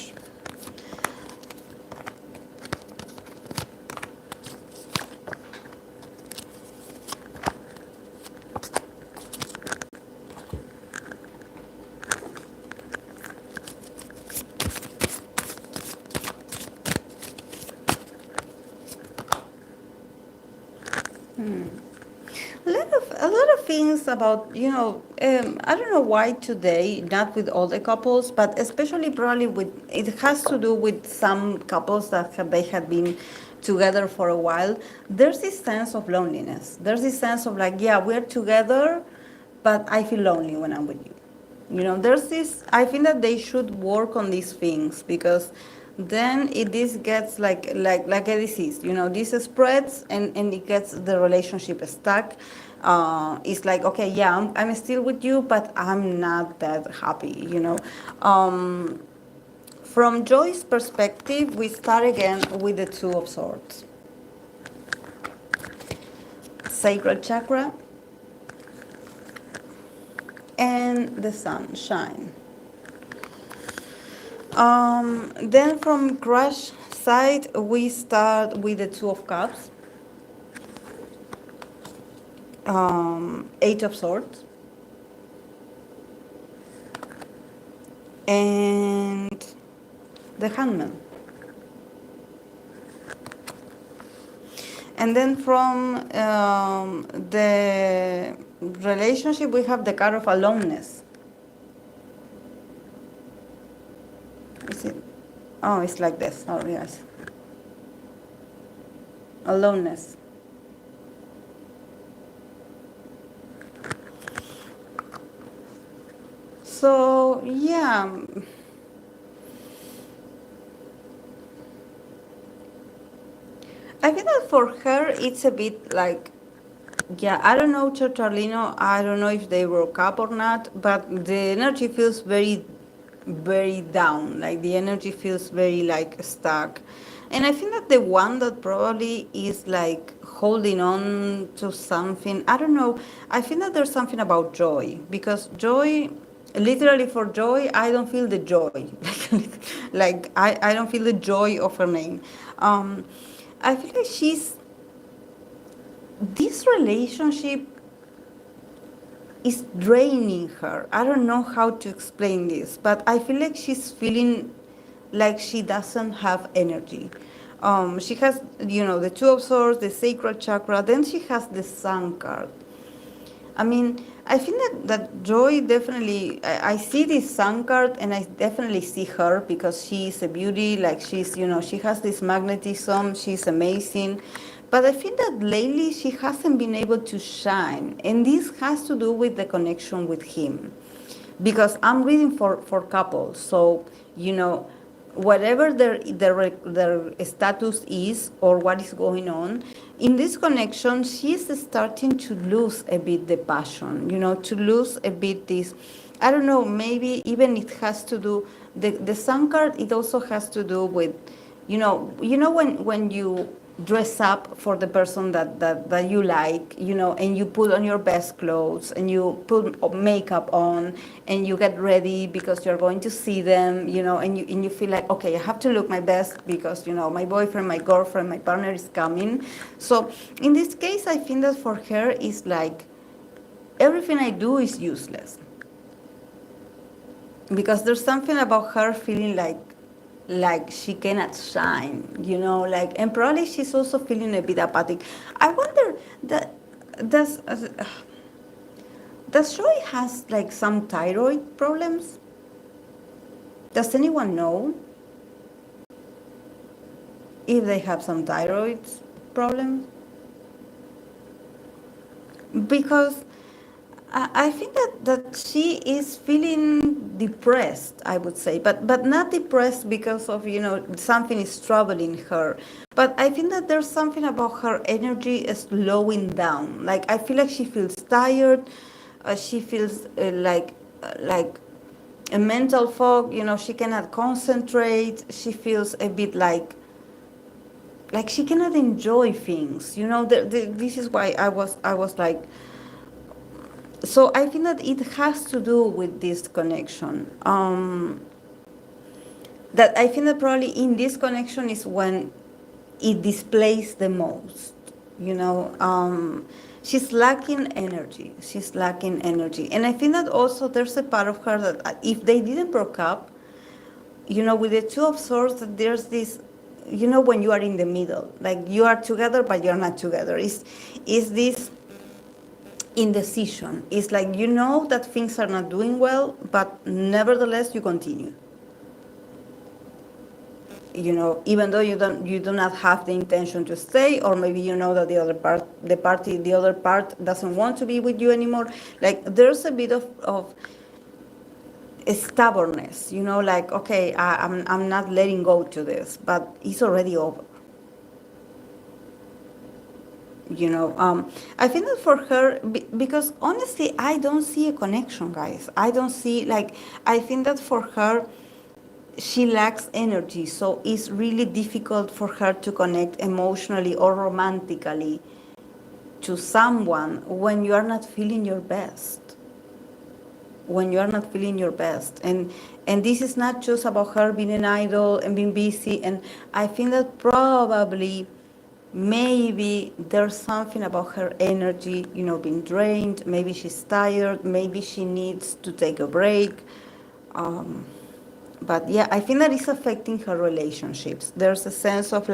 A lot of things about, I don't know why today, not with all the couples, but especially probably with, it has to do with some couples that they had been together for a while. There's this sense of loneliness. There's this sense of like, yeah, we're together, but I feel lonely when I'm with you. There's this, I think that they should work on these things, because then this gets like a disease. This spreads, and it gets the relationship stuck. It's like, okay, yeah, I'm still with you, but I'm not that happy. From Joy's perspective, we start again with the Two of Swords. Sacral chakra and the sunshine. Then from Crush side, we start with the Two of Cups, Eight of Swords, and the Hangman. And then from the relationship, we have the card of aloneness. Is it? Oh, it's like this. Oh, yes. Aloneness. So, yeah. I think that for her, it's a bit like, yeah, I don't know, Charlino, I don't know if they broke up or not, but the energy feels very, very down. Like the energy feels very like stuck. And I think that the one that probably is like holding on to something, I don't know, I think that there's something about Joy, because Joy, literally for Joy, I don't feel the joy. Like, I don't feel the joy of her name. I feel like this relationship is draining her. I don't know how to explain this, but I feel like she's feeling like she doesn't have energy. She has, the Two of Swords, the sacral chakra, then she has the Sun card. I mean, I think that Joy definitely, I see this Sun card, and I definitely see her, because she is a beauty, like she's, she has this magnetism, she's amazing. But I feel that lately she hasn't been able to shine, and this has to do with the connection with him. Because I'm reading for couples, so, whatever their status is or what is going on, in this connection, she's starting to lose a bit the passion, to lose a bit this, I don't know, maybe even it has to do, the sun card, it also has to do with, when you dress up for the person that you like, and you put on your best clothes and you put makeup on and you get ready because you're going to see them, and you feel like, okay, I have to look my best because, my boyfriend, my girlfriend, my partner is coming. So in this case, I think that for her is like, everything I do is useless. Because there's something about her feeling like she cannot shine, and probably she's also feeling a bit apathic. I wonder that does Joy has like some thyroid problems? Does anyone know if they have some thyroid problems? Because I think that she is feeling depressed, I would say, but not depressed because of, something is troubling her. But I think that there's something about her energy is slowing down. Like, I feel like she feels tired. She feels like a mental fog. She cannot concentrate. She feels a bit like she cannot enjoy things. This is why I was like. So I think that it has to do with this connection. That I think that probably in this connection is when it displays the most. She's lacking energy. And I think that also there's a part of her that if they didn't break up, with the Two of Swords, that there's this, when you are in the middle, like you are together but you're not together. Is this indecision? It's like that things are not doing well, but nevertheless you continue. Even though you do not have the intention to stay, or maybe that the other part doesn't want to be with you anymore. Like there's a bit of stubbornness, like, okay, I'm not letting go to this, but it's already over. I think that for her, because honestly, I don't see a connection, guys. I don't see, I think that for her, she lacks energy, so it's really difficult for her to connect emotionally or romantically to someone when you are not feeling your best. And this is not just about her being an idol and being busy, and I think that probably maybe there's something about her energy, being drained. Maybe she's tired. Maybe she needs to take a break. But yeah, I think that is affecting her relationships. There's a sense of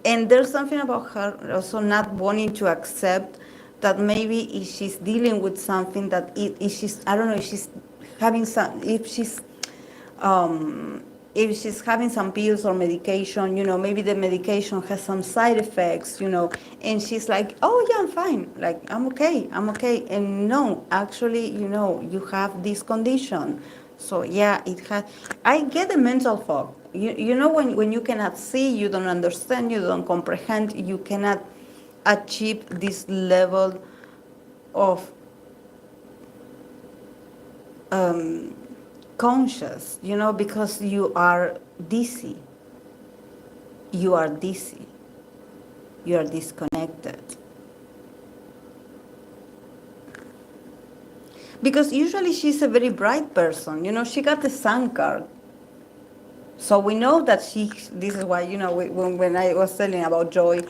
and there's something about her also not wanting to accept that maybe if she's dealing with something that if she's, I don't know, if she's having having some pills or medication, maybe the medication has some side effects, and she's like, oh yeah, I'm fine, like I'm okay, and no, actually, you have this condition. So yeah, I get the mental fog. When you cannot see, you don't understand, you don't comprehend, you cannot achieve this level of conscious, because you are dizzy. You are disconnected. Because usually she's a very bright person. She got the sun card. So we know that this is why, when I was telling about joy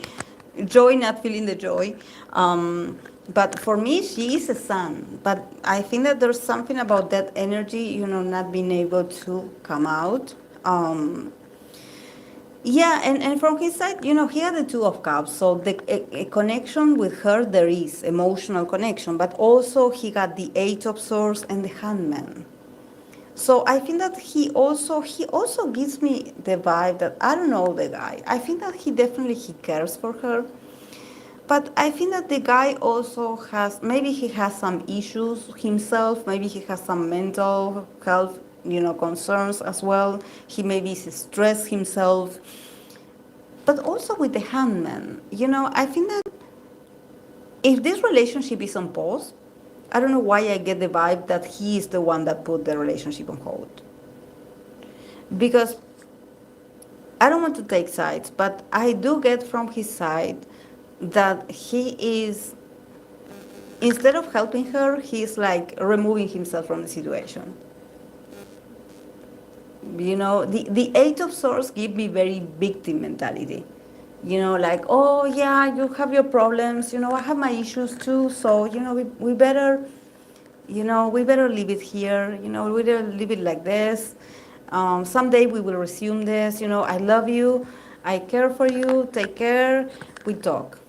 not feeling the joy. But for me, she is a sun. But I think that there's something about that energy, not being able to come out. Yeah, and from his side, he had the Two of Cups, so a connection with her, there is emotional connection, but also he got the Eight of Swords and the Hangman. So I think that he also gives me the vibe that, I don't know the guy. I think that he cares for her. But I think that the guy also maybe he has some issues himself, maybe he has some mental health concerns as well. He maybe stressed himself. But also with the hangman, I think that if this relationship is on pause, I don't know why I get the vibe that he is the one that put the relationship on hold. Because I don't want to take sides, but I do get from his side that he is, instead of helping her, he's like removing himself from the situation. The Eight of Swords give me very victim mentality. Like, oh yeah, you have your problems, I have my issues too, so, we better, we better leave it here, we better leave it like this. Someday we will resume this, I love you, I care for you, take care, we talk.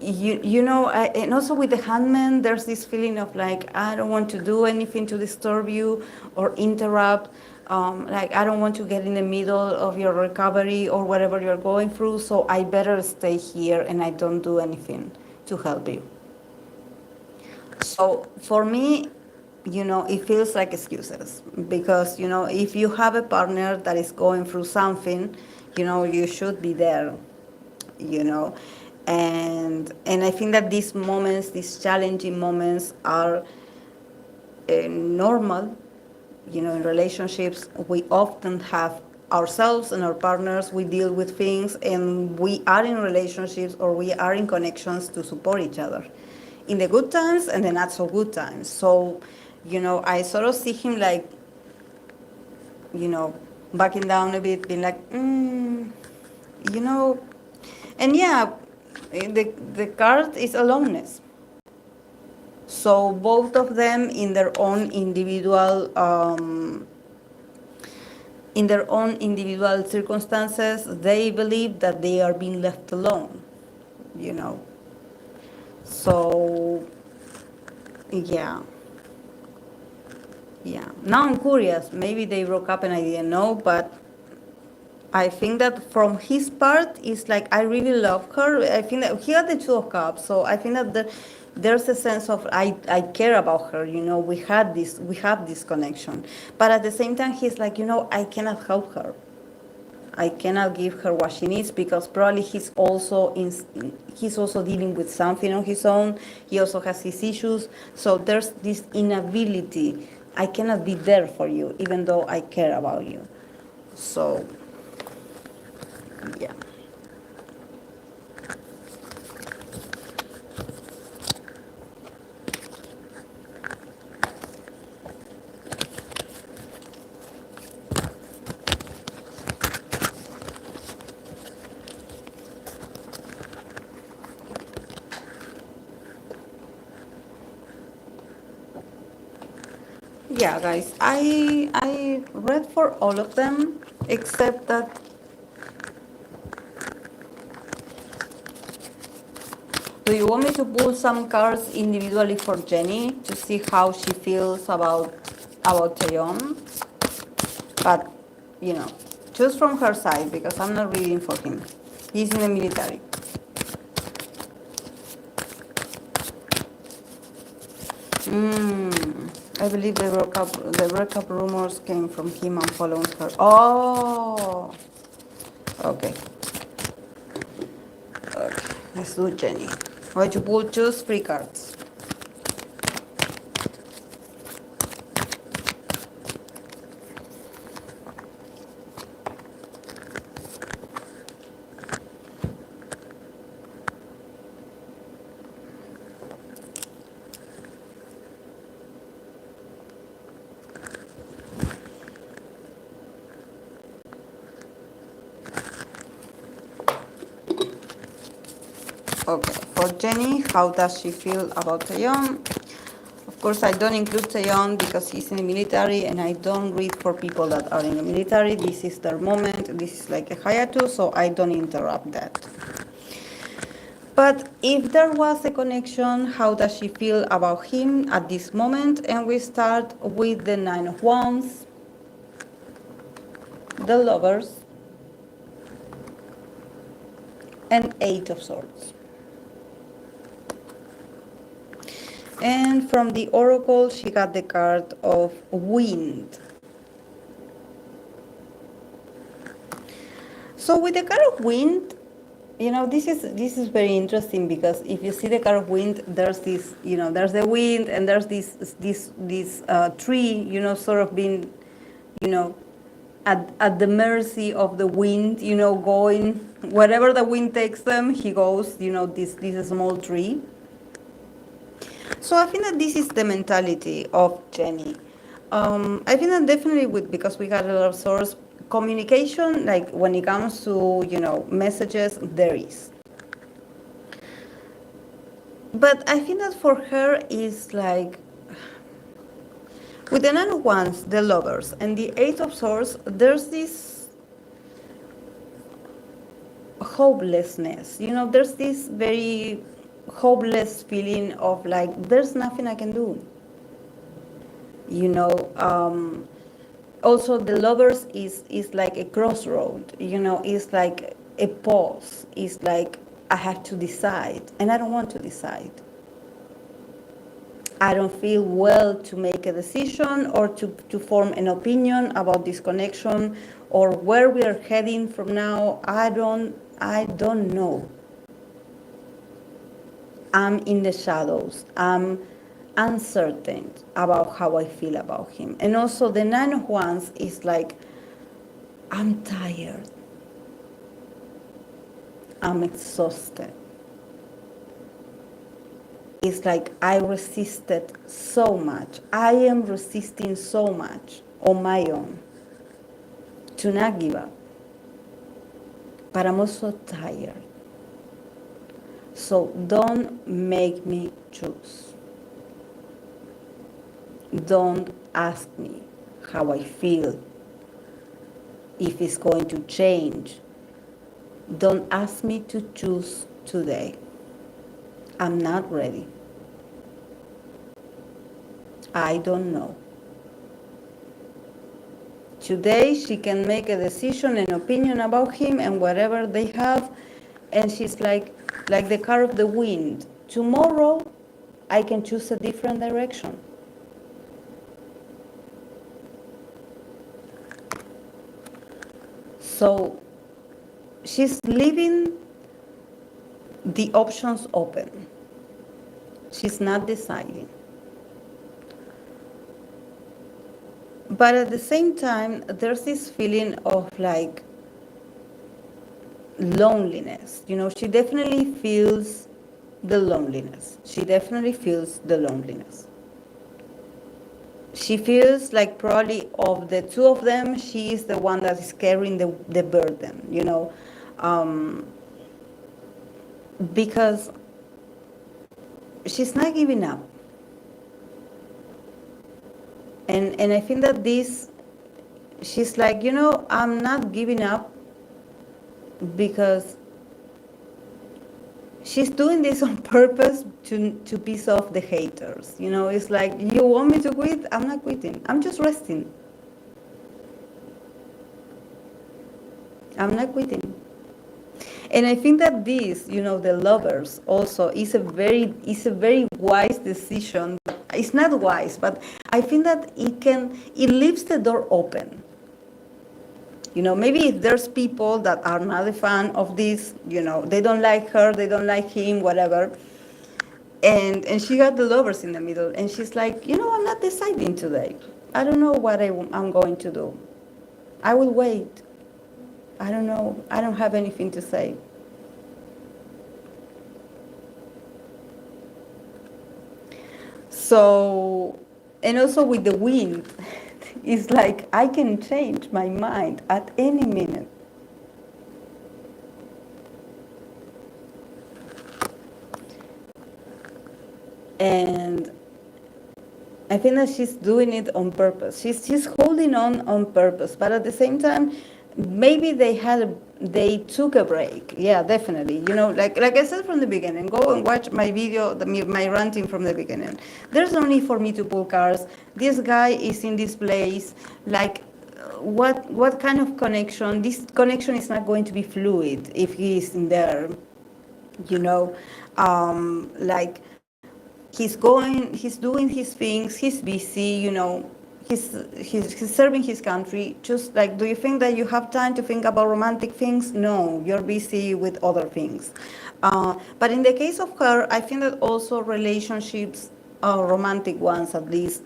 And also with the hangman, there's this feeling of like, I don't want to do anything to disturb you or interrupt. Like, I don't want to get in the middle of your recovery or whatever you're going through, so I better stay here and I don't do anything to help you. So for me, it feels like excuses because, if you have a partner that is going through something, you should be there, and I think that these moments, these challenging moments are normal. In relationships, we often have ourselves and our partners, we deal with things, and we are in relationships or we are in connections to support each other in the good times and the not so good times. So, I sort of see him like, backing down a bit, being like, and yeah, the card is aloneness. So both of them in their own individual circumstances, they believe that they are being left alone, So yeah. Now I'm curious. Maybe they broke up and I didn't know, but I think that from his part, it's like I really love her. I think that he had the Two of Cups, so I think that there's a sense of I care about her. We have this connection, but at the same time, he's like, I cannot help her. I cannot give her what she needs because probably he's also dealing with something on his own. He also has his issues, so there's this inability. I cannot be there for you, even though I care about you. So. Yeah. Yeah, guys, I read for all of them except that do you want me to pull some cards individually for Jennie to see how she feels about Taeyeon? But choose from her side because I'm not reading for him. He's in the military. I believe the breakup rumors came from him and following her. Oh, okay. Okay, let's do Jennie. Why you pull choose 3 cards? Okay, for Jennie, how does she feel about Taeyeon? Of course, I don't include Taeyeon because he's in the military and I don't read for people that are in the military. This is their moment. This is like a hiatus, so I don't interrupt that. But if there was a connection, how does she feel about him at this moment? And we start with the 9 of Wands, the Lovers, and 8 of Swords. And from the oracle, she got the card of wind. So with the card of wind, this is very interesting, because if you see the card of wind, there's this, there's the wind, and there's this tree, sort of being, at the mercy of the wind, going wherever the wind takes them, he goes. This small tree. So I think that this is the mentality of Jennie. I think that definitely because we got a lot of source communication, like when it comes to, messages, there is. But I think that for her is like, with the Nine of Wands, the Lovers, and the Eight of Swords, there's this hopelessness. There's this very hopeless feeling of like, there's nothing I can do. Also the Lovers is like a crossroad. It's like a pause. It's like, I have to decide, and I don't want to decide. I don't feel well to make a decision or to form an opinion about this connection or where we are heading from now. I don't know. I'm in the shadows. I'm uncertain about how I feel about him. And also the Nine of Wands is like, I'm tired. I'm exhausted. It's like, I resisted so much. I am resisting so much on my own to not give up. But I'm also tired. So don't make me choose. Don't ask me how I feel, if it's going to change. Don't ask me to choose today. I'm not ready. I don't know. Today she can make a decision, an opinion about him and whatever they have, and she's like the card of the wind. Tomorrow I can choose a different direction. So she's leaving the options open. She's not deciding. But at the same time, there's this feeling of like loneliness. She definitely feels the loneliness. She feels like probably of the two of them, she is the one that is carrying the burden, because she's not giving up. And I think that she's like, I'm not giving up, because she's doing this on purpose to piss off the haters. It's like, you want me to quit? I'm not quitting. I'm just resting. I'm not quitting. And I think that this, the Lovers also is a very wise decision. It's not wise, but I think that it leaves the door open. Maybe if there's people that are not a fan of this, they don't like her, they don't like him, whatever. And she got the Lovers in the middle, and she's like, I'm not deciding today. I don't know what I'm going to do. I will wait. I don't know. I don't have anything to say. So, and also with the wind, it's like, I can change my mind at any minute. And I think that she's doing it on purpose. She's holding on purpose, but at the same time, maybe they took a break. Yeah, definitely. Like I said from the beginning, go and watch my video, my ranting from the beginning. There's no need for me to pull cards. This guy is in this place. Like, what kind of connection? This connection is not going to be fluid if he is in there. Like, he's doing his things, he's busy, you know, he's serving his country. Just like, do you think that you have time to think about romantic things? No, you're busy with other things. But in the case of her, I think that also relationships, romantic ones at least,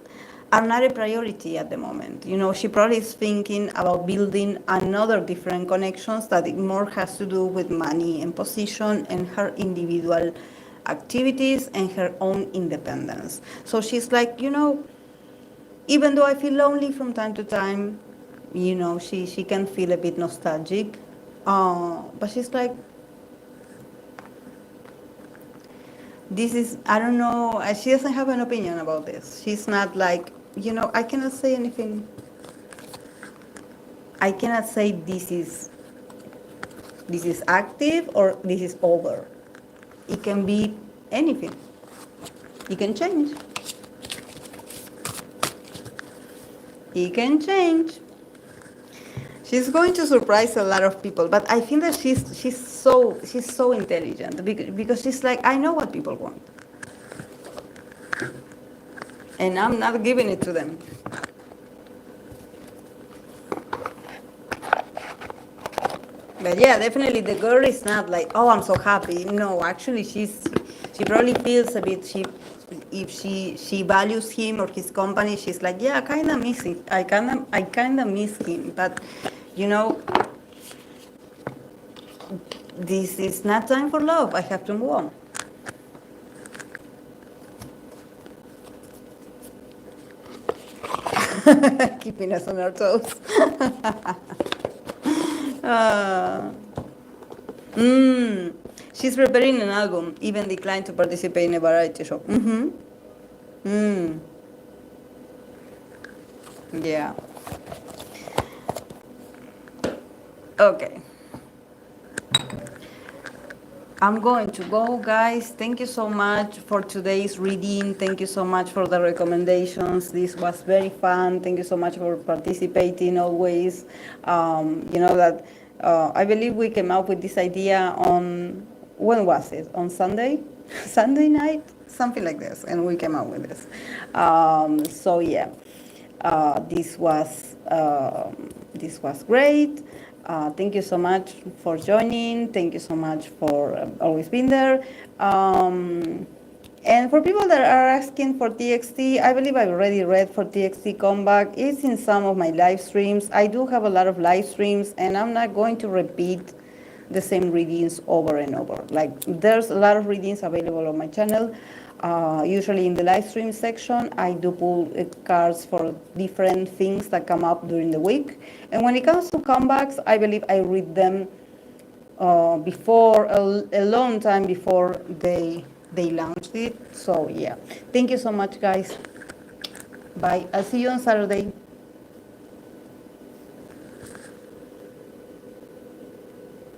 are not a priority at the moment. You know, she probably is thinking about building another different connections that it more has to do with money and position and her individual activities and her own independence. So she's like, you know, even though I feel lonely from time to time, you know, she can feel a bit nostalgic. But she's like, this is, I don't know, she doesn't have an opinion about this. She's not like, you know, I cannot say anything. I cannot say this is active or this is over. It can be anything. It can change. It can change. She's going to surprise a lot of people, but I think that she's so intelligent because she's like, I know what people want, and I'm not giving it to them. But yeah, definitely the girl is not like, oh, I'm so happy. No, actually, she probably feels a bit. If she values him or his company, she's like, yeah, I kind of miss it. I kind of miss him, but you know, this is not time for love. I have to move on. Keeping us on our toes. She's preparing an album, even declined to participate in a variety show. Yeah. Okay. I'm going to go, guys. Thank you so much for today's reading. Thank you so much for the recommendations. This was very fun. Thank you so much for participating always. You know that I believe we came up with this idea on, when was it? On Sunday? Sunday night? Something like this. And we came up with this. So yeah, this was great. Thank you so much for joining. Thank you so much for always being there. And for people that are asking for TXT, I believe I already read for TXT Comeback. It's in some of my live streams. I do have a lot of live streams, and I'm not going to repeat the same readings over and over. Like, there's a lot of readings available on my channel. Usually in the live stream section, I do pull cards for different things that come up during the week. And when it comes to comebacks, I believe I read them before, a long time before they launched it. So yeah, thank you so much, guys. Bye. I'll see you on Saturday.